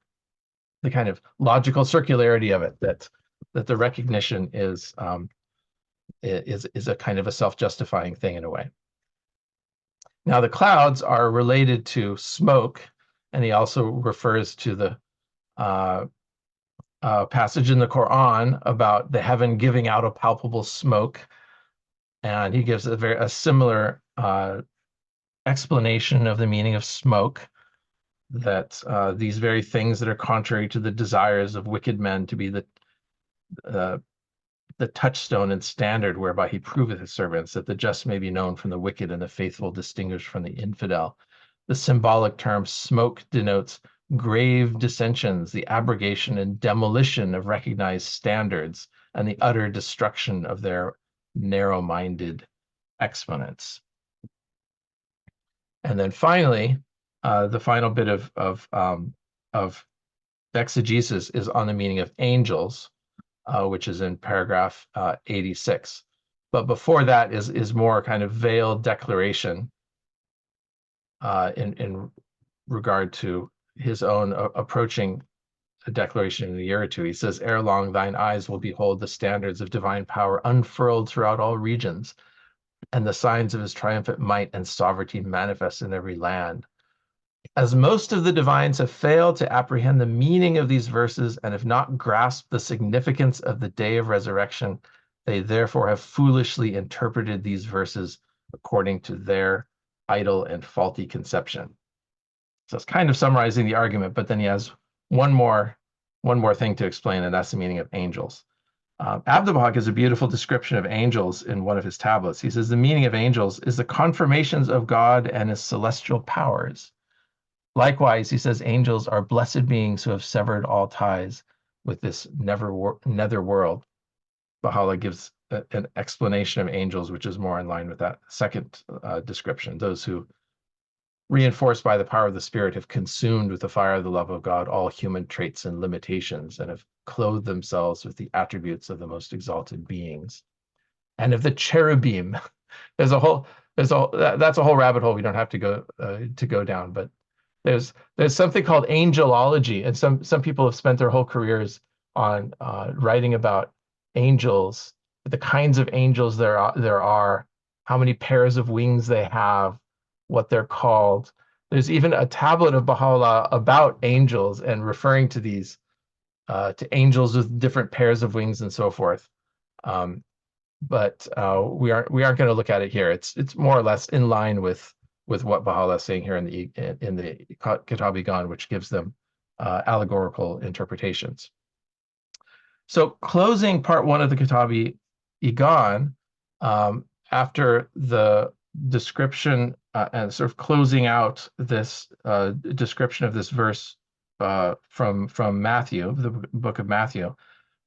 the kind of logical circularity of it, that the recognition is a kind of a self-justifying thing in a way. Now, the clouds are related to smoke, and he also refers to the passage in the Quran about the heaven giving out a palpable smoke, and he gives a similar explanation of the meaning of smoke, that these very things that are contrary to the desires of wicked men to be the touchstone and standard whereby he proveth his servants, that the just may be known from the wicked and the faithful distinguished from the infidel. The symbolic term smoke denotes grave dissensions, the abrogation and demolition of recognized standards, and the utter destruction of their narrow-minded exponents. And then finally, the final bit of exegesis is on the meaning of angels, which is in paragraph 86. But before that is more kind of veiled declaration in regard to his own approaching a declaration in a year or two. He says, ere long thine eyes will behold the standards of divine power unfurled throughout all regions, and the signs of his triumphant might and sovereignty manifest in every land. As most of the divines have failed to apprehend the meaning of these verses and have not grasped the significance of the day of resurrection, they therefore have foolishly interpreted these verses according to their idle and faulty conception. So it's kind of summarizing the argument, but then he has one more thing to explain, and that's the meaning of angels. Abdu'l-Baha gives a beautiful description of angels in one of his tablets. He says the meaning of angels is the confirmations of God and his celestial powers. Likewise, he says angels are blessed beings who have severed all ties with this nether world. Baha'u'llah gives an explanation of angels, which is more in line with that second description. Those who, reinforced by the power of the Spirit, have consumed with the fire of the love of God all human traits and limitations, and have clothed themselves with the attributes of the most exalted beings. And of the cherubim, that's a whole rabbit hole we don't have to go down, but there's something called angelology, and some people have spent their whole careers on writing about angels, the kinds of angels there are, how many pairs of wings they have, what they're called. There's even a tablet of Baha'u'llah about angels and referring to these to angels with different pairs of wings and so forth. But we aren't going to look at it here. It's more or less in line with what Baha'u'llah is saying here in the Kitab-i-Iqan, which gives them allegorical interpretations. So closing part one of the Kitab-i-Iqan, after the description and sort of closing out this description of this verse from Matthew, the book of Matthew,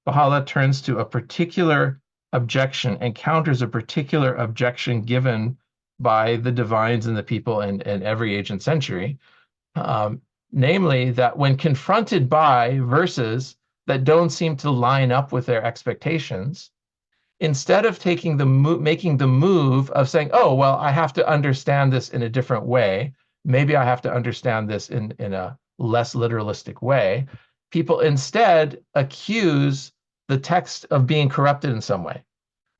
Baha'u'llah turns to a particular objection and counters a particular objection given by the divines and the people in every age and century, Namely, that when confronted by verses that don't seem to line up with their expectations, instead of making the move of saying, oh, well, I have to understand this in a different way, maybe I have to understand this in a less literalistic way, people instead accuse the text of being corrupted in some way.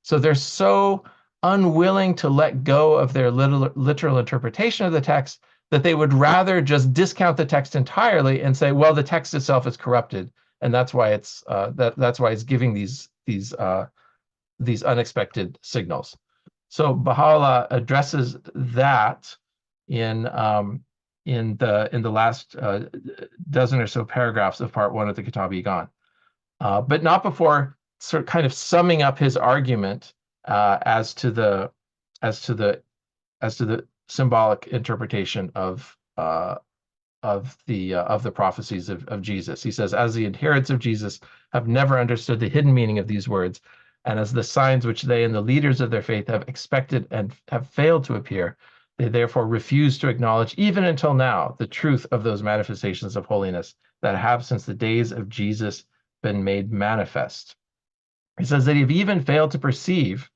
So they're so unwilling to let go of their literal interpretation of the text that they would rather just discount the text entirely and say, well, the text itself is corrupted, and that's why it's that's why it's giving these unexpected signals. So Baha'u'llah addresses that in the last dozen or so paragraphs of part 1 of the Kitab-i-Iqan, but not before sort of kind of summing up his argument as to the symbolic interpretation of the prophecies of Jesus. He says, as the adherents of Jesus have never understood the hidden meaning of these words, and as the signs which they and the leaders of their faith have expected and have failed to appear, they therefore refuse to acknowledge, even until now, the truth of those manifestations of holiness that have since the days of Jesus been made manifest. He says that you've even failed to perceive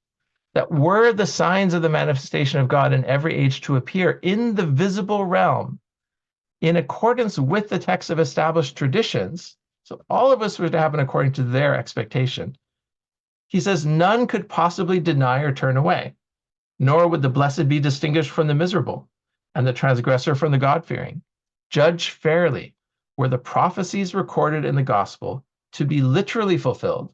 that were the signs of the manifestation of God in every age to appear in the visible realm, in accordance with the text of established traditions, so all of us were to happen according to their expectation, he says none could possibly deny or turn away, nor would the blessed be distinguished from the miserable, and the transgressor from the God-fearing. Judge fairly, were the prophecies recorded in the gospel to be literally fulfilled,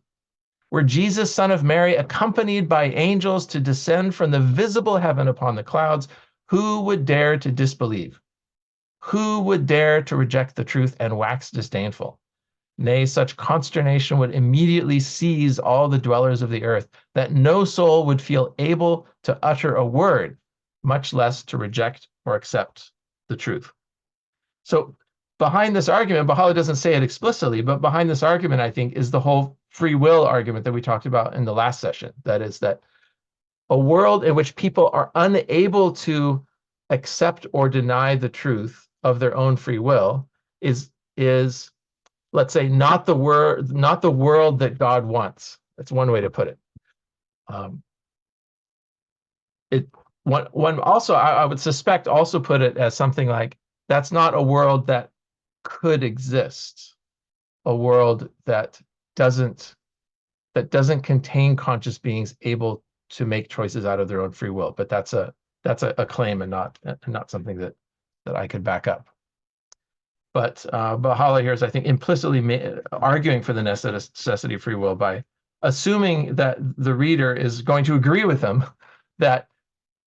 were Jesus, son of Mary, accompanied by angels to descend from the visible heaven upon the clouds, who would dare to disbelieve? Who would dare to reject the truth and wax disdainful? Nay, such consternation would immediately seize all the dwellers of the earth, that no soul would feel able to utter a word, much less to reject or accept the truth. So behind this argument, Baha'u'llah doesn't say it explicitly, but behind this argument, I think, is the whole free will argument that we talked about in the last session. That is that a world in which people are unable to accept or deny the truth of their own free will is let's say not the world that God wants. That's one way to put it. One also, I would suspect, also put it as something like, that's not a world that could exist, a world that doesn't contain conscious beings able to make choices out of their own free will. But that's a claim and not something that I could back up. But Baha'u'llah here is, I think, implicitly arguing for the necessity of free will by assuming that the reader is going to agree with him that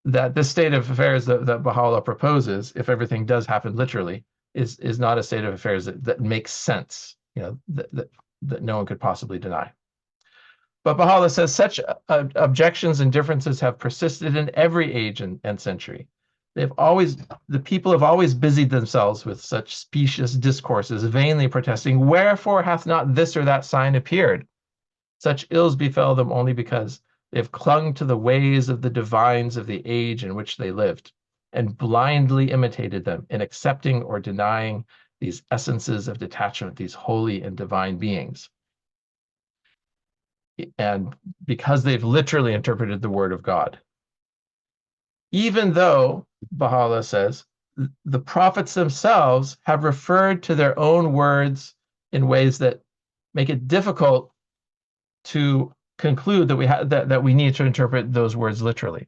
this state of affairs that Baha'u'llah proposes, if everything does happen literally, is not a state of affairs that makes sense, that no one could possibly deny. But Baha'u'llah says such objections and differences have persisted in every age and century. The people have always busied themselves with such specious discourses, vainly protesting, wherefore hath not this or that sign appeared? Such ills befell them only because they have clung to the ways of the divines of the age in which they lived, and blindly imitated them in accepting or denying these essences of detachment, these holy and divine beings. And because they've literally interpreted the word of God. Even though, Baha'u'llah says, the prophets themselves have referred to their own words in ways that make it difficult to conclude that we need to interpret those words literally.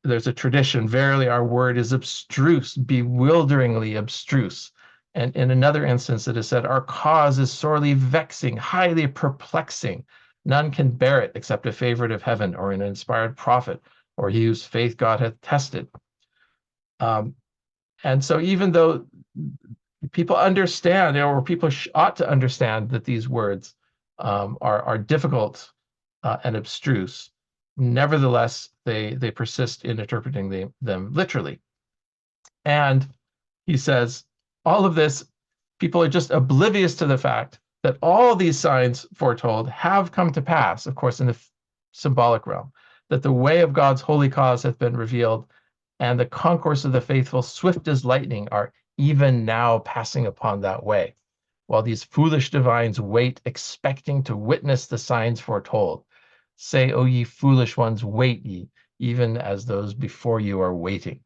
There's a tradition, verily our word is abstruse, bewilderingly abstruse. And in another instance it is said, our cause is sorely vexing, highly perplexing. None can bear it except a favorite of heaven or an inspired prophet or he whose faith God hath tested. And so even though people understand, or people ought to understand that these words are difficult and abstruse, nevertheless, they persist in interpreting them literally. And he says, all of this, people are just oblivious to the fact that all these signs foretold have come to pass, of course, in the symbolic realm, that the way of God's holy cause hath been revealed, and the concourse of the faithful, swift as lightning, are even now passing upon that way, while these foolish divines wait, expecting to witness the signs foretold. Say, O ye foolish ones, wait ye, even as those before you are waiting.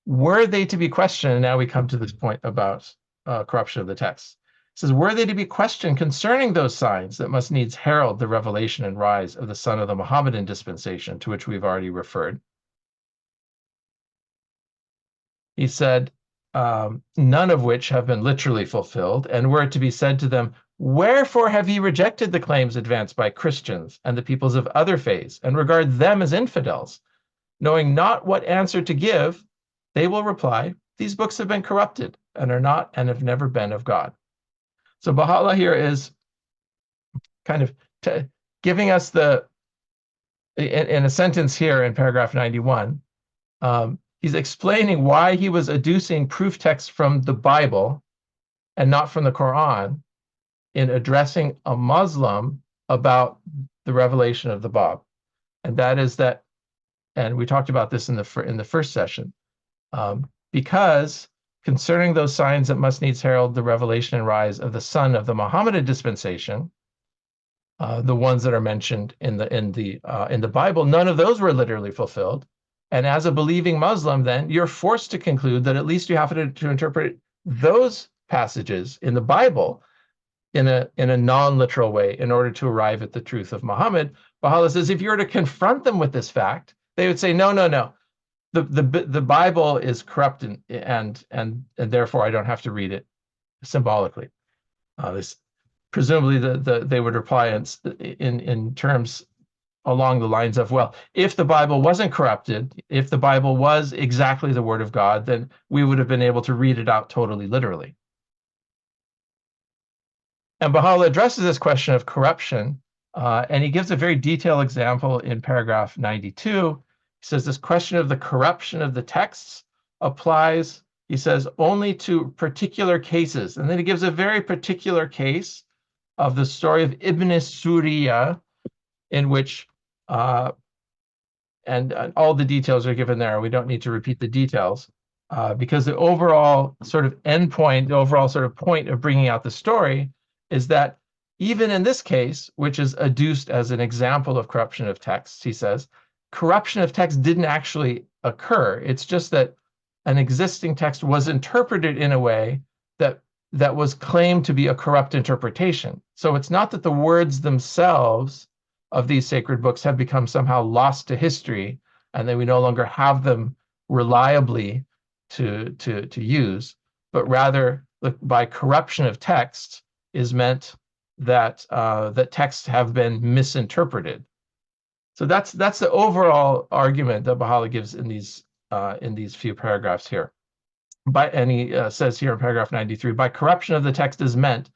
Were they to be questioned, and now we come to this point about corruption of the text. It says, were they to be questioned concerning those signs that must needs herald the revelation and rise of the son of the Mohammedan dispensation, to which we've already referred? He said, none of which have been literally fulfilled, and were it to be said to them, wherefore have ye rejected the claims advanced by Christians and the peoples of other faiths, and regard them as infidels? Knowing not what answer to give, they will reply, these books have been corrupted and are not and have never been of God. So Baha'u'llah here is kind of giving us in a sentence here in paragraph 91, he's explaining why he was adducing proof texts from the Bible and not from the Quran in addressing a Muslim about the revelation of the Bab. And that is that, and we talked about this in the first session, because concerning those signs that must needs herald the revelation and rise of the son of the Mohammedan dispensation, the ones that are mentioned in the Bible, none of those were literally fulfilled. And as a believing Muslim, then you're forced to conclude that at least you have to interpret those passages in the Bible in a non-literal way in order to arrive at the truth of Muhammad. Baha'u'llah says if you were to confront them with this fact, they would say, no. The Bible is corrupt and therefore I don't have to read it symbolically. Presumably they would reply in terms along the lines of, well, if the Bible wasn't corrupted, if the Bible was exactly the word of God, then we would have been able to read it out totally literally. And Baha'u'llah addresses this question of corruption, and he gives a very detailed example in paragraph 92. He says this question of the corruption of the texts applies, he says, only to particular cases. And then he gives a very particular case of the story of Ibn Suriya, in which, and all the details are given there. We don't need to repeat the details, because the overall sort of endpoint, the overall sort of point of bringing out the story is that even in this case, which is adduced as an example of corruption of texts, he says, corruption of text didn't actually occur. It's just that an existing text was interpreted in a way that was claimed to be a corrupt interpretation. So it's not that the words themselves of these sacred books have become somehow lost to history and that we no longer have them reliably to use, but rather by corruption of text is meant that that texts have been misinterpreted. So that's the overall argument that Baha'u'llah gives in these few paragraphs here. And he says here in paragraph 93, by corruption of the text is meant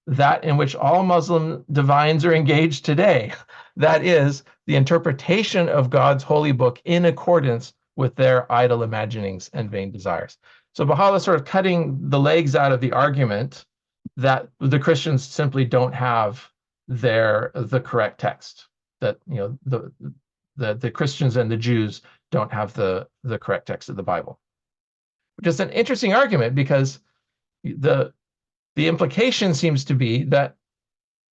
that in which all Muslim divines are engaged today, that is, the interpretation of God's holy book in accordance with their idle imaginings and vain desires. So Baha'u'llah sort of cutting the legs out of the argument that the Christians simply don't have the correct text, that the Christians and the Jews don't have the correct text of the Bible. Which is an interesting argument, because the implication seems to be that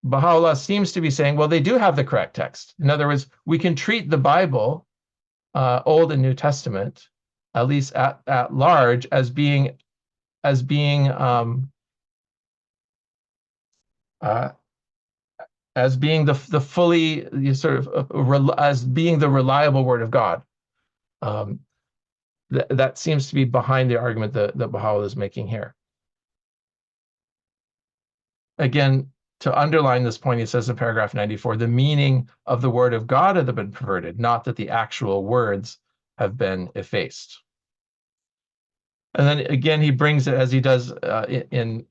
Baha'u'llah seems to be saying, well, they do have the correct text. In other words, we can treat the Bible, Old and New Testament, at least at large, as being the fully sort of as being the reliable word of God. That seems to be behind the argument that Baha'u'llah is making here. Again, to underline this point, he says in paragraph 94, the meaning of the word of God have been perverted, not that the actual words have been effaced. And then again, he brings it, as he does in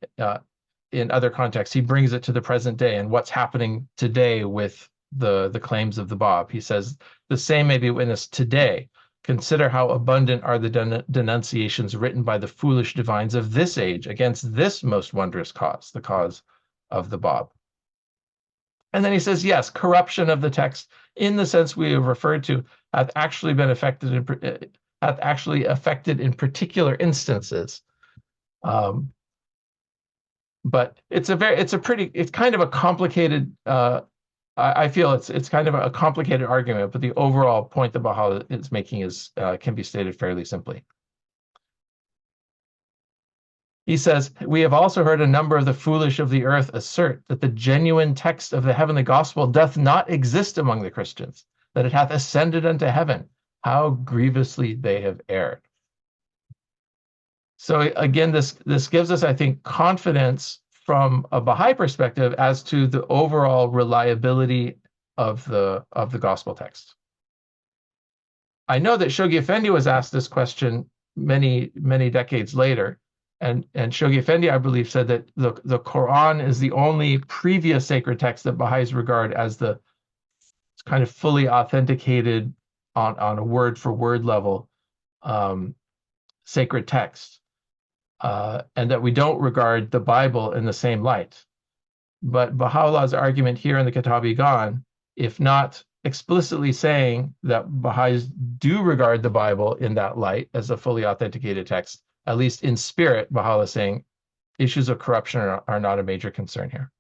other contexts, he brings it to the present day and what's happening today with the claims of the Bab. He says, the same may be witnessed today. Consider how abundant are the denunciations written by the foolish divines of this age against this most wondrous cause, the cause of the Bab. And then he says, yes, corruption of the text, in the sense we have referred to, hath actually been affected in particular instances. But it's kind of a complicated, I feel it's kind of a complicated argument, but the overall point that Baha'u'llah is making is can be stated fairly simply. He says, we have also heard a number of the foolish of the earth assert that the genuine text of the heavenly gospel doth not exist among the Christians, that it hath ascended unto heaven. How grievously they have erred. So again, this gives us, I think, confidence from a Baha'i perspective as to the overall reliability of the gospel text. I know that Shoghi Effendi was asked this question many decades later, and Shoghi Effendi, I believe, said that the Quran is the only previous sacred text that Baha'is regard as the kind of fully authenticated on a word for word level sacred text. And that we don't regard the Bible in the same light. But Baha'u'llah's argument here in the Kitab-i-Iqan, if not explicitly saying that Baha'is do regard the Bible in that light as a fully authenticated text, at least in spirit, Baha'u'llah is saying issues of corruption are not a major concern here.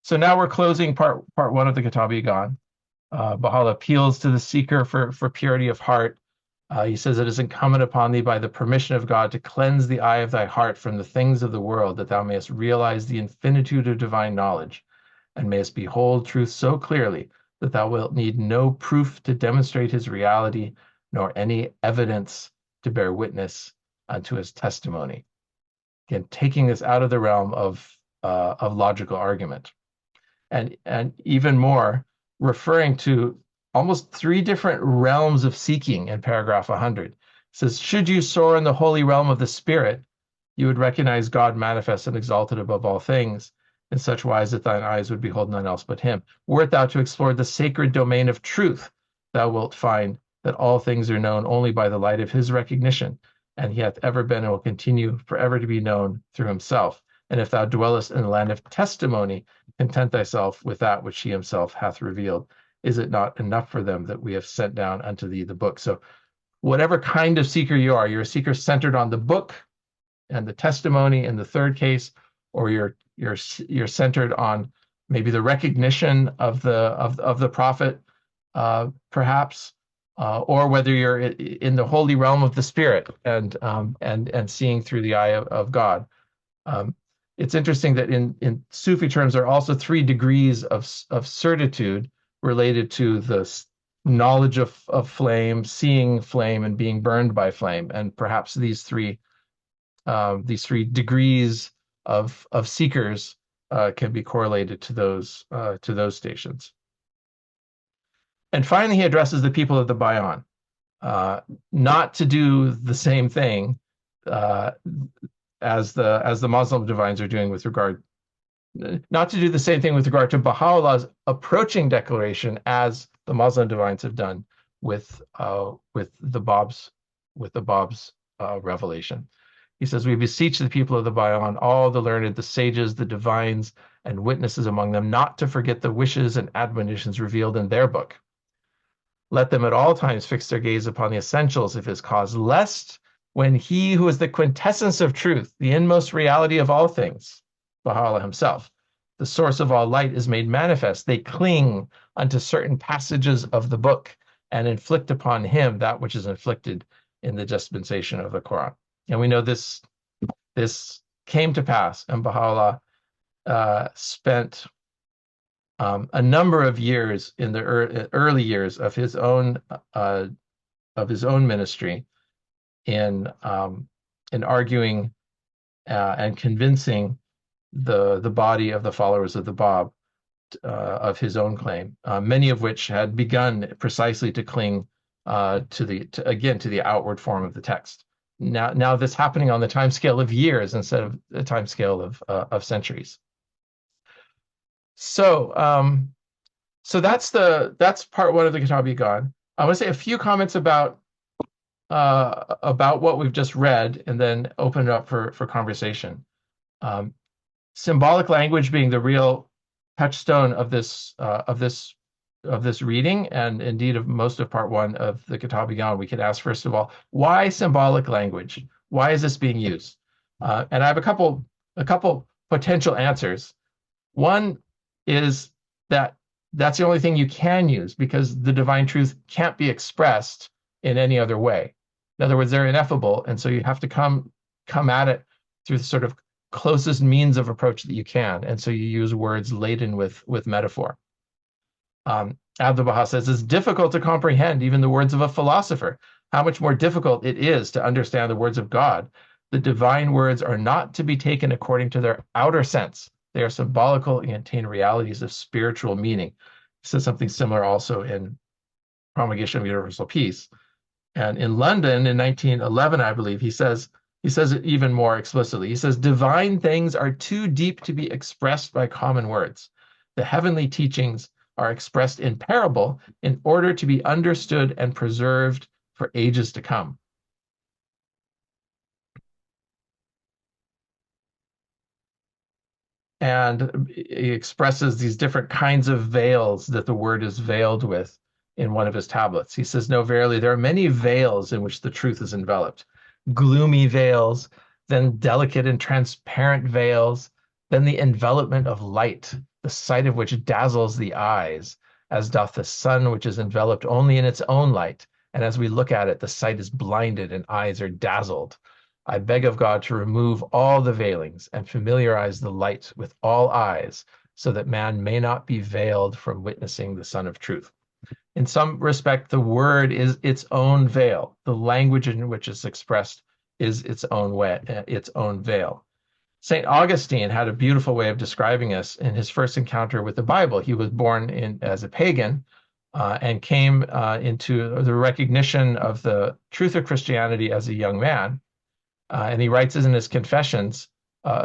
So now we're closing part one of the Kitab-i-Iqan. Baha'u'llah appeals to the seeker for purity of heart. He says, it is incumbent upon thee by the permission of God to cleanse the eye of thy heart from the things of the world, that thou mayest realize the infinitude of divine knowledge, and mayest behold truth so clearly that thou wilt need no proof to demonstrate his reality, nor any evidence to bear witness unto his testimony. Again, taking this out of the realm of logical argument. And even more, referring to almost 3 different realms of seeking in paragraph 100. It says, should you soar in the holy realm of the spirit, you would recognize God manifest and exalted above all things, in such wise that thine eyes would behold none else but him. Wert thou to explore the sacred domain of truth, thou wilt find that all things are known only by the light of his recognition, and he hath ever been and will continue forever to be known through himself. And if thou dwellest in the land of testimony, content thyself with that which he himself hath revealed. Is it not enough for them that we have sent down unto thee the book? So whatever kind of seeker you are, you're a seeker centered on the book and the testimony in the third case, or you're centered on maybe the recognition of the prophet, perhaps, or whether you're in the holy realm of the spirit and seeing through the eye of God. It's interesting that in Sufi terms, there are also 3 degrees of certitude related to the knowledge of flame, seeing flame, and being burned by flame. And perhaps these three degrees of seekers can be correlated to those stations. And finally, he addresses the people of the Bayan, not to do the same thing as the Muslim divines are doing with regard. Not to do the same thing with regard to Baha'u'llah's approaching declaration as the Muslim divines have done with the Bab's revelation. He says, we beseech the people of the Bayan, all the learned, the sages, the divines, and witnesses among them, not to forget the wishes and admonitions revealed in their book. Let them at all times fix their gaze upon the essentials of his cause, lest when he who is the quintessence of truth, the inmost reality of all things, Baha'u'llah himself, the source of all light, is made manifest, they cling unto certain passages of the book and inflict upon him that which is inflicted in the dispensation of the Quran. And we know this came to pass, and Baha'u'llah spent a number of years in the early years of his own ministry in arguing and convincing the body of the followers of the Bab of his own claim, many of which had begun precisely to cling to the outward form of the text. Now this happening on the time scale of years instead of the time scale of centuries. So that's part 1 of the Kitab-i-Iqan. I want to say a few comments about what we've just read, and then open it up for conversation. Symbolic language being the real touchstone of this reading, and indeed of most of part 1 of the Kitab-i-Iqan. We could ask, first of all, why symbolic language? Why is this being used? And I have a couple potential answers. One is that that's the only thing you can use, because the divine truth can't be expressed in any other way. In other words, they're ineffable, and so you have to come at it through the sort of closest means of approach that you can, and so you use words laden with metaphor. Abdu'l-Baha says it's difficult to comprehend even the words of a philosopher. How much more difficult it is to understand the words of God. The divine words are not to be taken according to their outer sense. They are symbolical and contain realities of spiritual meaning. He says something similar also in Promulgation of Universal Peace. And in London in 1911, I believe, he says it even more explicitly. He says, divine things are too deep to be expressed by common words. The heavenly teachings are expressed in parable in order to be understood and preserved for ages to come. And he expresses these different kinds of veils that the word is veiled with in one of his tablets. He says, no, verily, there are many veils in which the truth is enveloped. Gloomy veils, then delicate and transparent veils, then the envelopment of light, the sight of which dazzles the eyes, as doth the sun, which is enveloped only in its own light. And as we look at it, the sight is blinded and eyes are dazzled. I beg of God to remove all the veilings and familiarize the light with all eyes, so that man may not be veiled from witnessing the Sun of Truth. In some respect, the word is its own veil. The language in which it's expressed is its own veil. St. Augustine had a beautiful way of describing this in his first encounter with the Bible. He was born as a pagan and came into the recognition of the truth of Christianity as a young man. And he writes in his Confessions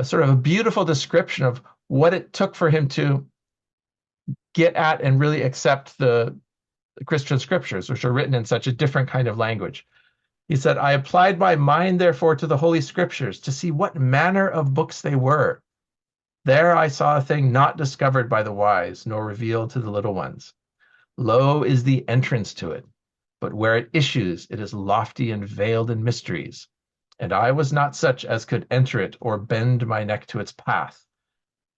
sort of a beautiful description of what it took for him to get at and really accept the Christian scriptures, which are written in such a different kind of language. He said, I applied my mind, therefore, to the Holy Scriptures to see what manner of books they were. There I saw a thing not discovered by the wise, nor revealed to the little ones. Low is the entrance to it, but where it issues, it is lofty and veiled in mysteries. And I was not such as could enter it or bend my neck to its path.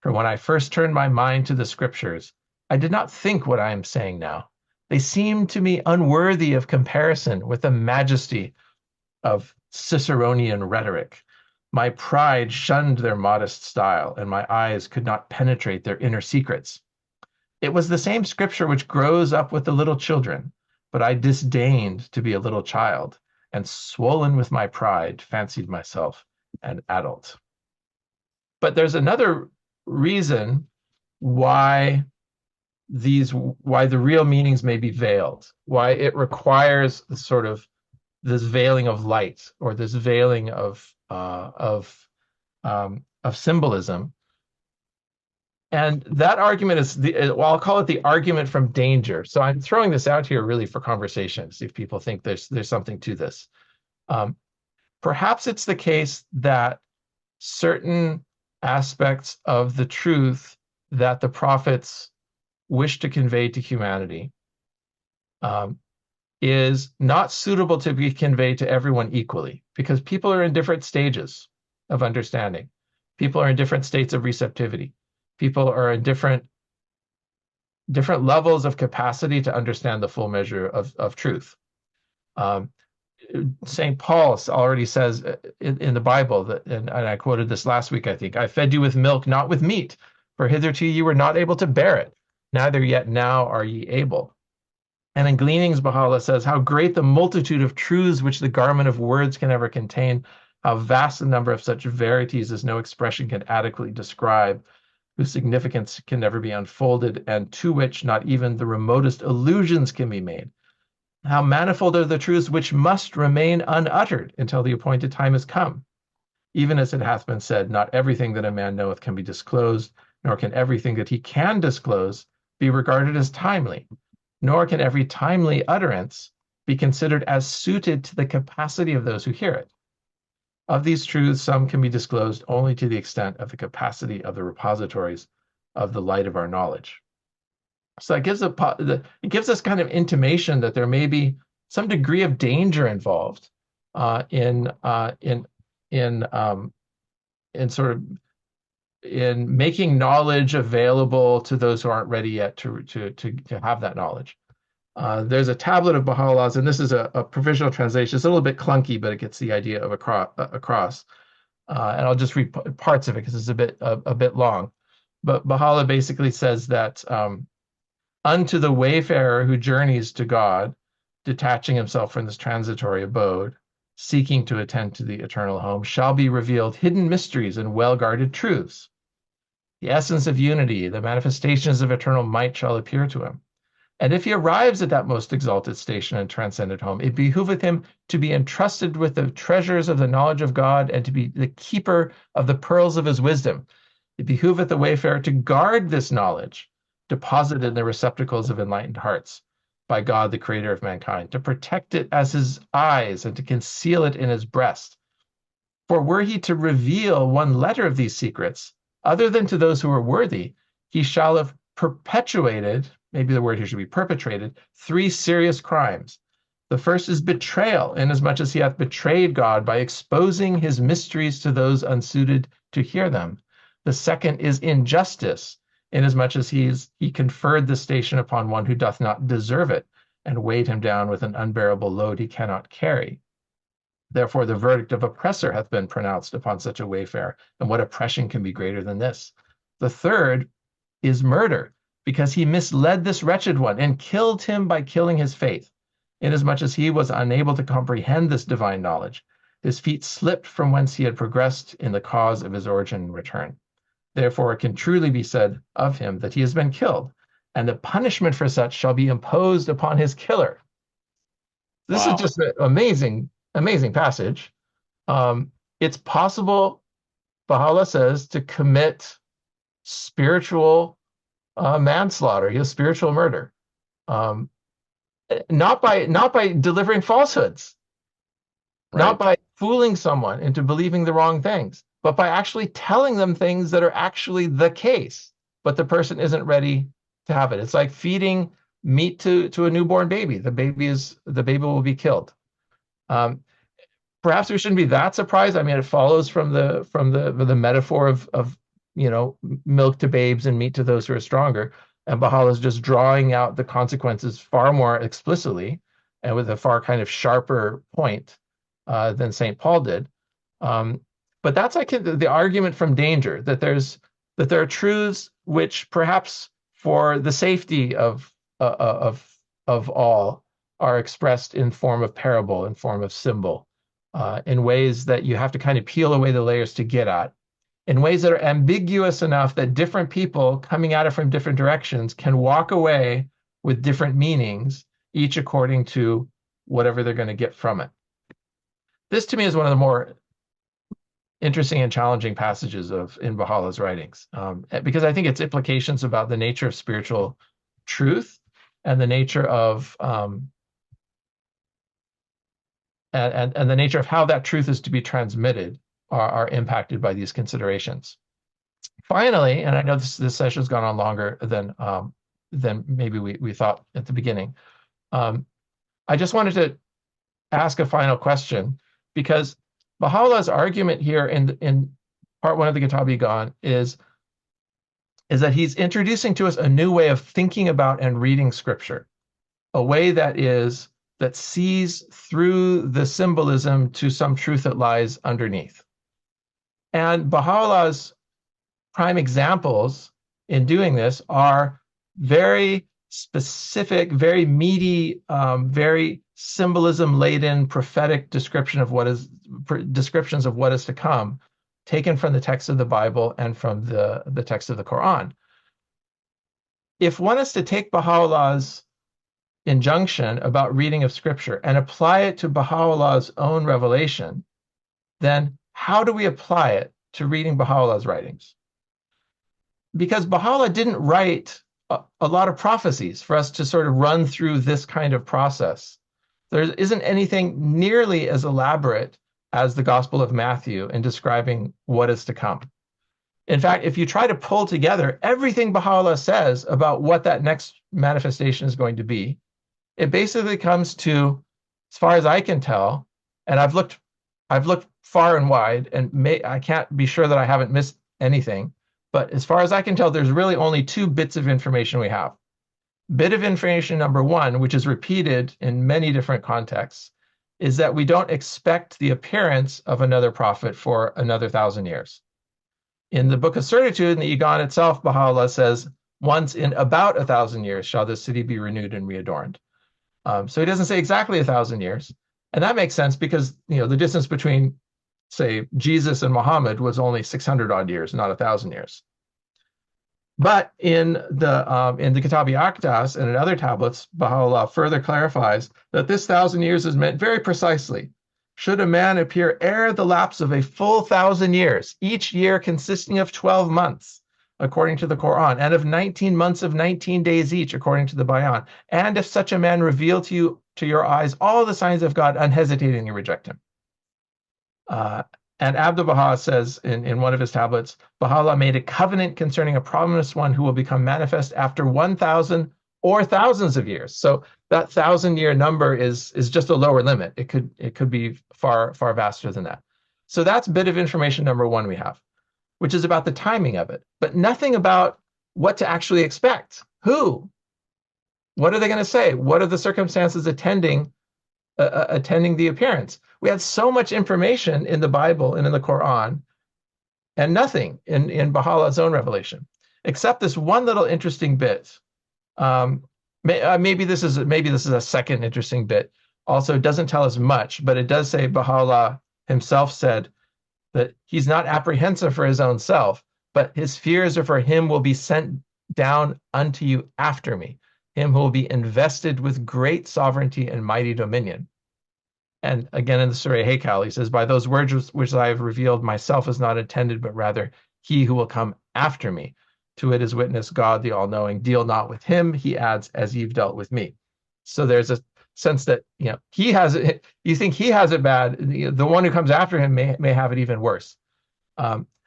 For when I first turned my mind to the Scriptures, I did not think what I am saying now. They seemed to me unworthy of comparison with the majesty of Ciceronian rhetoric. My pride shunned their modest style, and my eyes could not penetrate their inner secrets. It was the same Scripture which grows up with the little children, but I disdained to be a little child, and swollen with my pride, fancied myself an adult. But there's another reason why the real meanings may be veiled, why it requires sort of this veiling of light, or this veiling of symbolism. And that argument is I'll call it the argument from danger. So I'm throwing this out here really for conversation, see if people think there's something to this. Perhaps it's the case that certain aspects of the truth that the prophets wish to convey to humanity is not suitable to be conveyed to everyone equally, because people are in different stages of understanding. People are in different states of receptivity. People are in different levels of capacity to understand the full measure of truth. St. Paul already says in the Bible, that, and I quoted this last week, I think, I fed you with milk, not with meat, for hitherto you were not able to bear it, neither yet now are ye able. And in Gleanings, Baha'u'llah says, how great the multitude of truths which the garment of words can ever contain, how vast the number of such verities as no expression can adequately describe, whose significance can never be unfolded, and to which not even the remotest allusions can be made. How manifold are the truths which must remain unuttered until the appointed time has come. Even as it hath been said, not everything that a man knoweth can be disclosed, nor can everything that he can disclose be regarded as timely, nor can every timely utterance be considered as suited to the capacity of those who hear it. Of these truths, some can be disclosed only to the extent of the capacity of the repositories of the light of our knowledge. So it gives us kind of intimation that there may be some degree of danger involved in sort of in making knowledge available to those who aren't ready yet to have that knowledge. There's a tablet of Baha'u'llah's, and this is a provisional translation. It's a little bit clunky, but it gets the idea of across. And I'll just read parts of it because it's a bit long. But Baha'u'llah basically says that unto the wayfarer who journeys to God, detaching himself from this transitory abode, seeking to attend to the eternal home, shall be revealed hidden mysteries and well-guarded truths. The essence of unity, the manifestations of eternal might shall appear to him. And if he arrives at that most exalted station and transcended home, it behooveth him to be entrusted with the treasures of the knowledge of God and to be the keeper of the pearls of his wisdom. It behooveth the wayfarer to guard this knowledge, deposited in the receptacles of enlightened hearts by God, the creator of mankind, to protect it as his eyes and to conceal it in his breast. For were he to reveal one letter of these secrets, other than to those who are worthy, he shall have perpetuated, maybe the word here should be perpetrated, 3 serious crimes. The first is betrayal, inasmuch as he hath betrayed God by exposing his mysteries to those unsuited to hear them. The second is injustice, inasmuch as he conferred the station upon one who doth not deserve it, and weighed him down with an unbearable load he cannot carry. Therefore the verdict of oppressor hath been pronounced upon such a wayfarer, and what oppression can be greater than this? The third is murder, because he misled this wretched one, and killed him by killing his faith, inasmuch as he was unable to comprehend this divine knowledge. His feet slipped from whence he had progressed in the cause of his origin and return. Therefore it can truly be said of him that he has been killed, and the punishment for such shall be imposed upon his killer. This is just an amazing passage. It's possible, Baha'u'llah says, to commit spiritual manslaughter, spiritual murder, not by delivering falsehoods, not by fooling someone into believing the wrong things, but by actually telling them things that are actually the case, but the person isn't ready to have it. It's like feeding meat to a newborn baby. The baby will be killed. Perhaps we shouldn't be that surprised. I mean, it follows from the metaphor of milk to babes and meat to those who are stronger. And Baha'u'llah is just drawing out the consequences far more explicitly and with a far kind of sharper point than St. Paul did. But that's like the argument from danger, that there are truths which perhaps for the safety of all are expressed in form of parable, in form of symbol, in ways that you have to kind of peel away the layers to get at, in ways that are ambiguous enough that different people coming at it from different directions can walk away with different meanings, each according to whatever they're going to get from it. This to me is one of the more interesting and challenging passages in Baha'u'llah's writings, because I think its implications about the nature of spiritual truth and the nature of and the nature of how that truth is to be transmitted are impacted by these considerations. Finally, and I know this session has gone on longer than maybe we thought at the beginning, I just wanted to ask a final question, because Baha'u'llah's argument here in part 1 of the Kitab-i-Iqan is that he's introducing to us a new way of thinking about and reading Scripture, a way that sees through the symbolism to some truth that lies underneath. And Baha'u'llah's prime examples in doing this are very specific, very meaty, very symbolism-laden prophetic descriptions of what is to come, taken from the text of the Bible and from the text of the Quran. If one is to take Baha'u'llah's injunction about reading of Scripture and apply it to Baha'u'llah's own revelation, then how do we apply it to reading Baha'u'llah's writings? Because Baha'u'llah didn't write a lot of prophecies for us to sort of run through this kind of process. There isn't anything nearly as elaborate as the Gospel of Matthew in describing what is to come. In fact, if you try to pull together everything Baha'u'llah says about what that next manifestation is going to be, it basically comes to, as far as I can tell, and I've looked I've looked far and wide, and I can't be sure that I haven't missed anything. But as far as I can tell, there's really only two bits of information we have. Bit of information number one, which is repeated in many different contexts, is that we don't expect the appearance of another prophet for another 1,000 years. In the Book of Certitude, in the Iqan itself, Baha'u'llah says, once in about 1,000 years shall the city be renewed and readorned. So he doesn't say exactly 1,000 years. And that makes sense because, the distance between, say, Jesus and Muhammad was only 600 odd years, not 1,000 years. But in the Kitab-i-Iqan and in other tablets, Baha'u'llah further clarifies that this 1,000 years is meant very precisely. Should a man appear ere the lapse of a full 1,000 years, each year consisting of 12 months, according to the Quran, and of 19 months of 19 days each, according to the Bayan, and if such a man reveal to your eyes all the signs of God, unhesitatingly reject him. And Abdu'l-Baha says in one of his tablets, Baha'u'llah made a covenant concerning a promised one who will become manifest after 1,000 or thousands of years. So that 1,000-year number is just a lower limit. It could be far, far vaster than that. So that's bit of information number one we have, which is about the timing of it, but nothing about what to actually expect. Who? What are they going to say? What are the circumstances attending the appearance? We had so much information in the Bible and in the Quran, and nothing in Baha'u'llah's own revelation, except this one little interesting bit. Maybe this is a second interesting bit. Also, it doesn't tell us much, but it does say Baha'u'llah himself said that he's not apprehensive for his own self, but his fears are for him will be sent down unto you after me, him who will be invested with great sovereignty and mighty dominion. And again, in the Surah Haykal, he says, by those words which I have revealed, myself is not intended, but rather he who will come after me. To it is witness God, the all-knowing. Deal not with him, he adds, as you've dealt with me. So there's a sense that, he has it, you think he has it bad. The one who comes after him may have it even worse.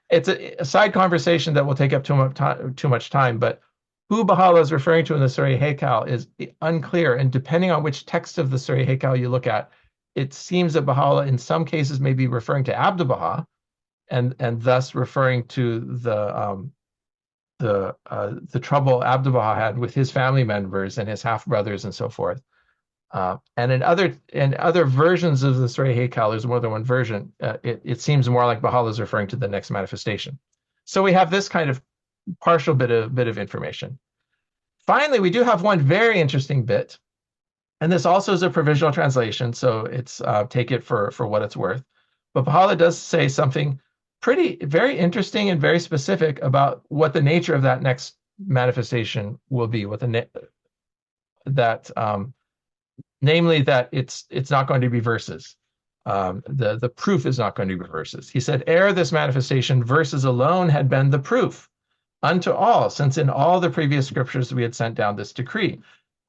It's a side conversation that will take up too much time, but who Baha'u'llah is referring to in the Surah Haykal is unclear. And depending on which text of the Surah Haykal you look at, it seems that Baha'u'llah in some cases may be referring to Abdu'l-Baha and thus referring to the trouble Abdu'l-Baha had with his family members and his half-brothers and so forth. And in other versions of the Surah Haykal, there's more than one version, it seems more like Baha'u'llah is referring to the next manifestation. So we have this kind of partial bit of information. Finally, we do have one very interesting bit. And this also is a provisional translation, so it's take it for what it's worth. But Baha'u'llah does say something very interesting and very specific about what the nature of that next manifestation will be. Namely that it's not going to be verses. The proof is not going to be verses. He said, ere this manifestation, verses alone had been the proof unto all, since in all the previous scriptures we had sent down this decree.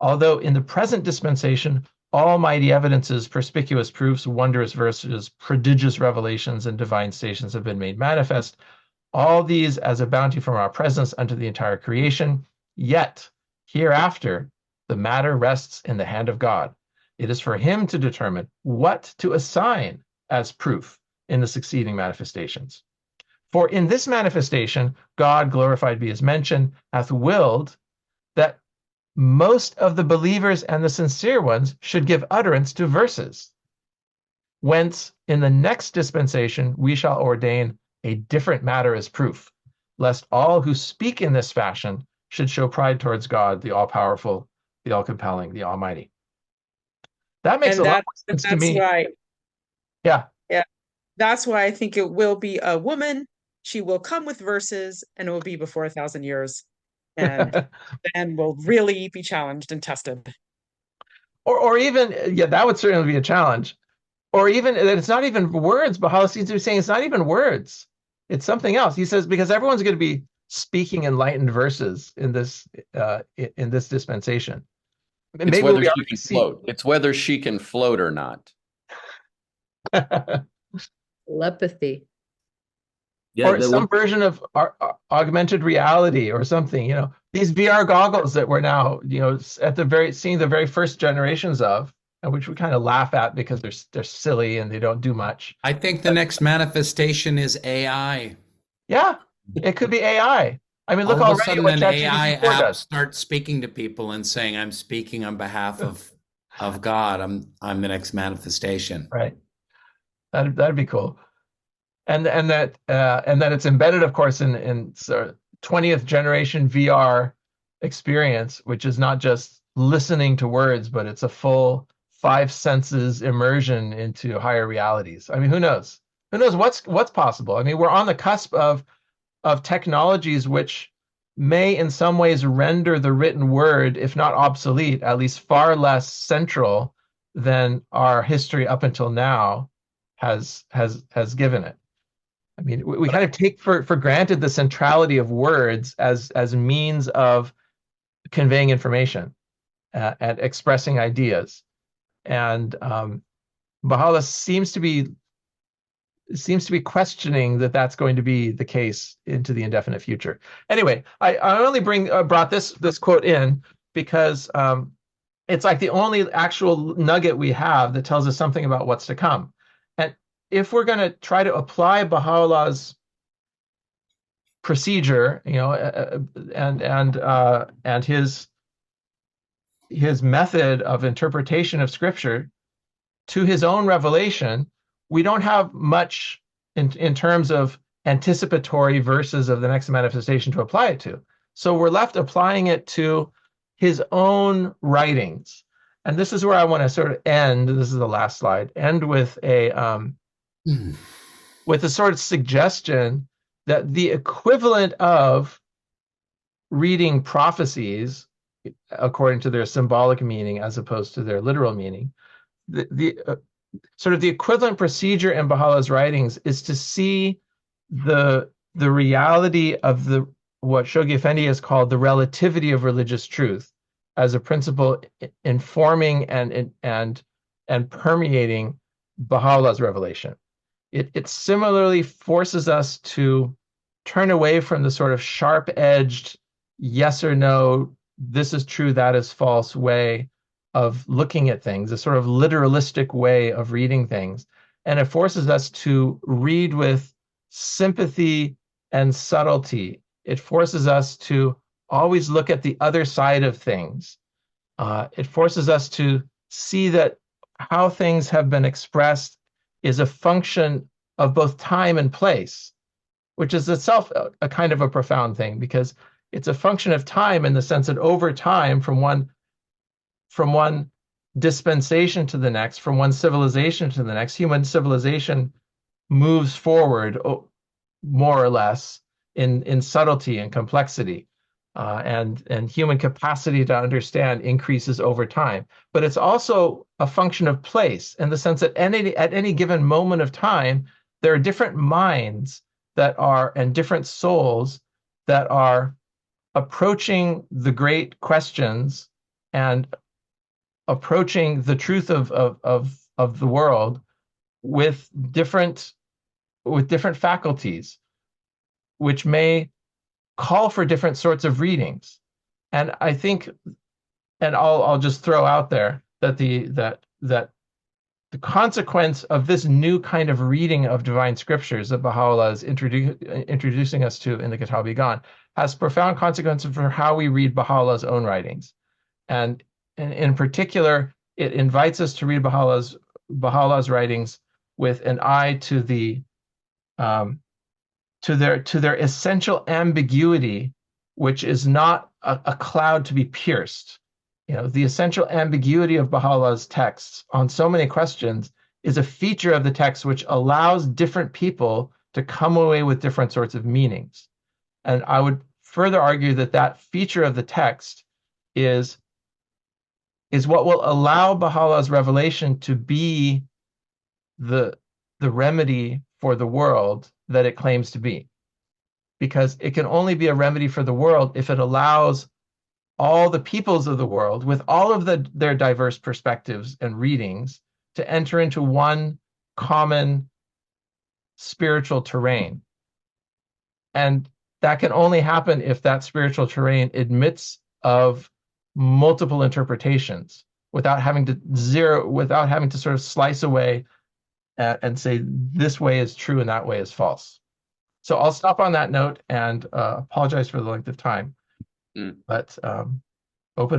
Although in the present dispensation, almighty evidences, perspicuous proofs, wondrous verses, prodigious revelations, and divine stations have been made manifest, all these as a bounty from our presence unto the entire creation, yet hereafter the matter rests in the hand of God. It is for him to determine what to assign as proof in the succeeding manifestations. For in this manifestation, God, glorified be his mention, hath willed that most of the believers and the sincere ones should give utterance to verses. Whence, in the next dispensation, we shall ordain a different matter as proof, lest all who speak in this fashion should show pride towards God, the all-powerful, the all-compelling, the almighty. That makes a lot of sense to me. Why, yeah. That's why I think it will be a woman. She will come with verses, and it will be before 1,000 years. And then will really be challenged and tested. Or even, that would certainly be a challenge. Or even that it's not even words. Baha'u'llah seems to be saying it's not even words. It's something else. He says, because everyone's going to be speaking enlightened verses in this dispensation. It's whether she can float. It's whether she can float or not. Telepathy. Yeah, or some version of augmented reality or something, these VR goggles that we're now, seeing the very first generations of, and which we kind of laugh at because they're silly and they don't do much. I think the next manifestation is AI. Yeah, it could be AI. I mean, look All of a already sudden what an AI ChatGPT 4 app does. starts speaking to people and saying, I'm speaking on behalf of God. I'm the next manifestation. Right. That'd be cool. And that it's embedded, of course, in sort of 20th generation VR experience, which is not just listening to words, but it's a full 5 senses immersion into higher realities. I mean, who knows? Who knows what's possible? I mean, we're on the cusp of technologies which may in some ways render the written word, if not obsolete, at least far less central than our history up until now has given it. I mean, we kind of take for granted the centrality of words as means of conveying information and expressing ideas. And Baha'u'llah seems to be questioning that that's going to be the case into the indefinite future. Anyway, I only brought this quote in because it's like the only actual nugget we have that tells us something about what's to come. And if we're going to try to apply Baha'u'llah's procedure, and his method of interpretation of Scripture to his own revelation, we don't have much in terms of anticipatory verses of the next manifestation to apply it to. So we're left applying it to his own writings. And this is where I want to sort of end. This is the last slide. End with a sort of suggestion that the equivalent of reading prophecies according to their symbolic meaning as opposed to their literal meaning, sort of the equivalent procedure in Baha'u'llah's writings is to see the reality of what Shoghi Effendi has called the relativity of religious truth as a principle informing and permeating Baha'u'llah's revelation. It similarly forces us to turn away from the sort of sharp-edged yes or no, this is true, that is false way of looking at things, a sort of literalistic way of reading things. And it forces us to read with sympathy and subtlety. It forces us to always look at the other side of things. It forces us to see that how things have been expressed is a function of both time and place, which is itself a kind of a profound thing, because it's a function of time in the sense that over time, from one dispensation to the next, from one civilization to the next, human civilization moves forward more or less in subtlety and complexity, and human capacity to understand increases over time. But it's also a function of place in the sense that at any given moment of time, there are different minds and different souls that are approaching the great questions and approaching the truth of the world with different faculties, which may call for different sorts of readings. And I think, and I'll just throw out there that the consequence of this new kind of reading of divine scriptures that Baha'u'llah is introducing us to in the Kitab-i-Iqan has profound consequences for how we read Baha'u'llah's own writings. And in particular, it invites us to read Baha'u'llah's writings with an eye to their essential ambiguity, which is not a cloud to be pierced. The essential ambiguity of Baha'u'llah's texts on so many questions is a feature of the text which allows different people to come away with different sorts of meanings. And I would further argue that feature of the text is what will allow Baha'u'llah's revelation to be the remedy for the world that it claims to be. Because it can only be a remedy for the world if it allows all the peoples of the world, with all of their diverse perspectives and readings, to enter into one common spiritual terrain. And that can only happen if that spiritual terrain admits of multiple interpretations. without having to sort of slice away and say this way is true and that way is false. So I'll stop on that note and apologize for the length of time, but open it up.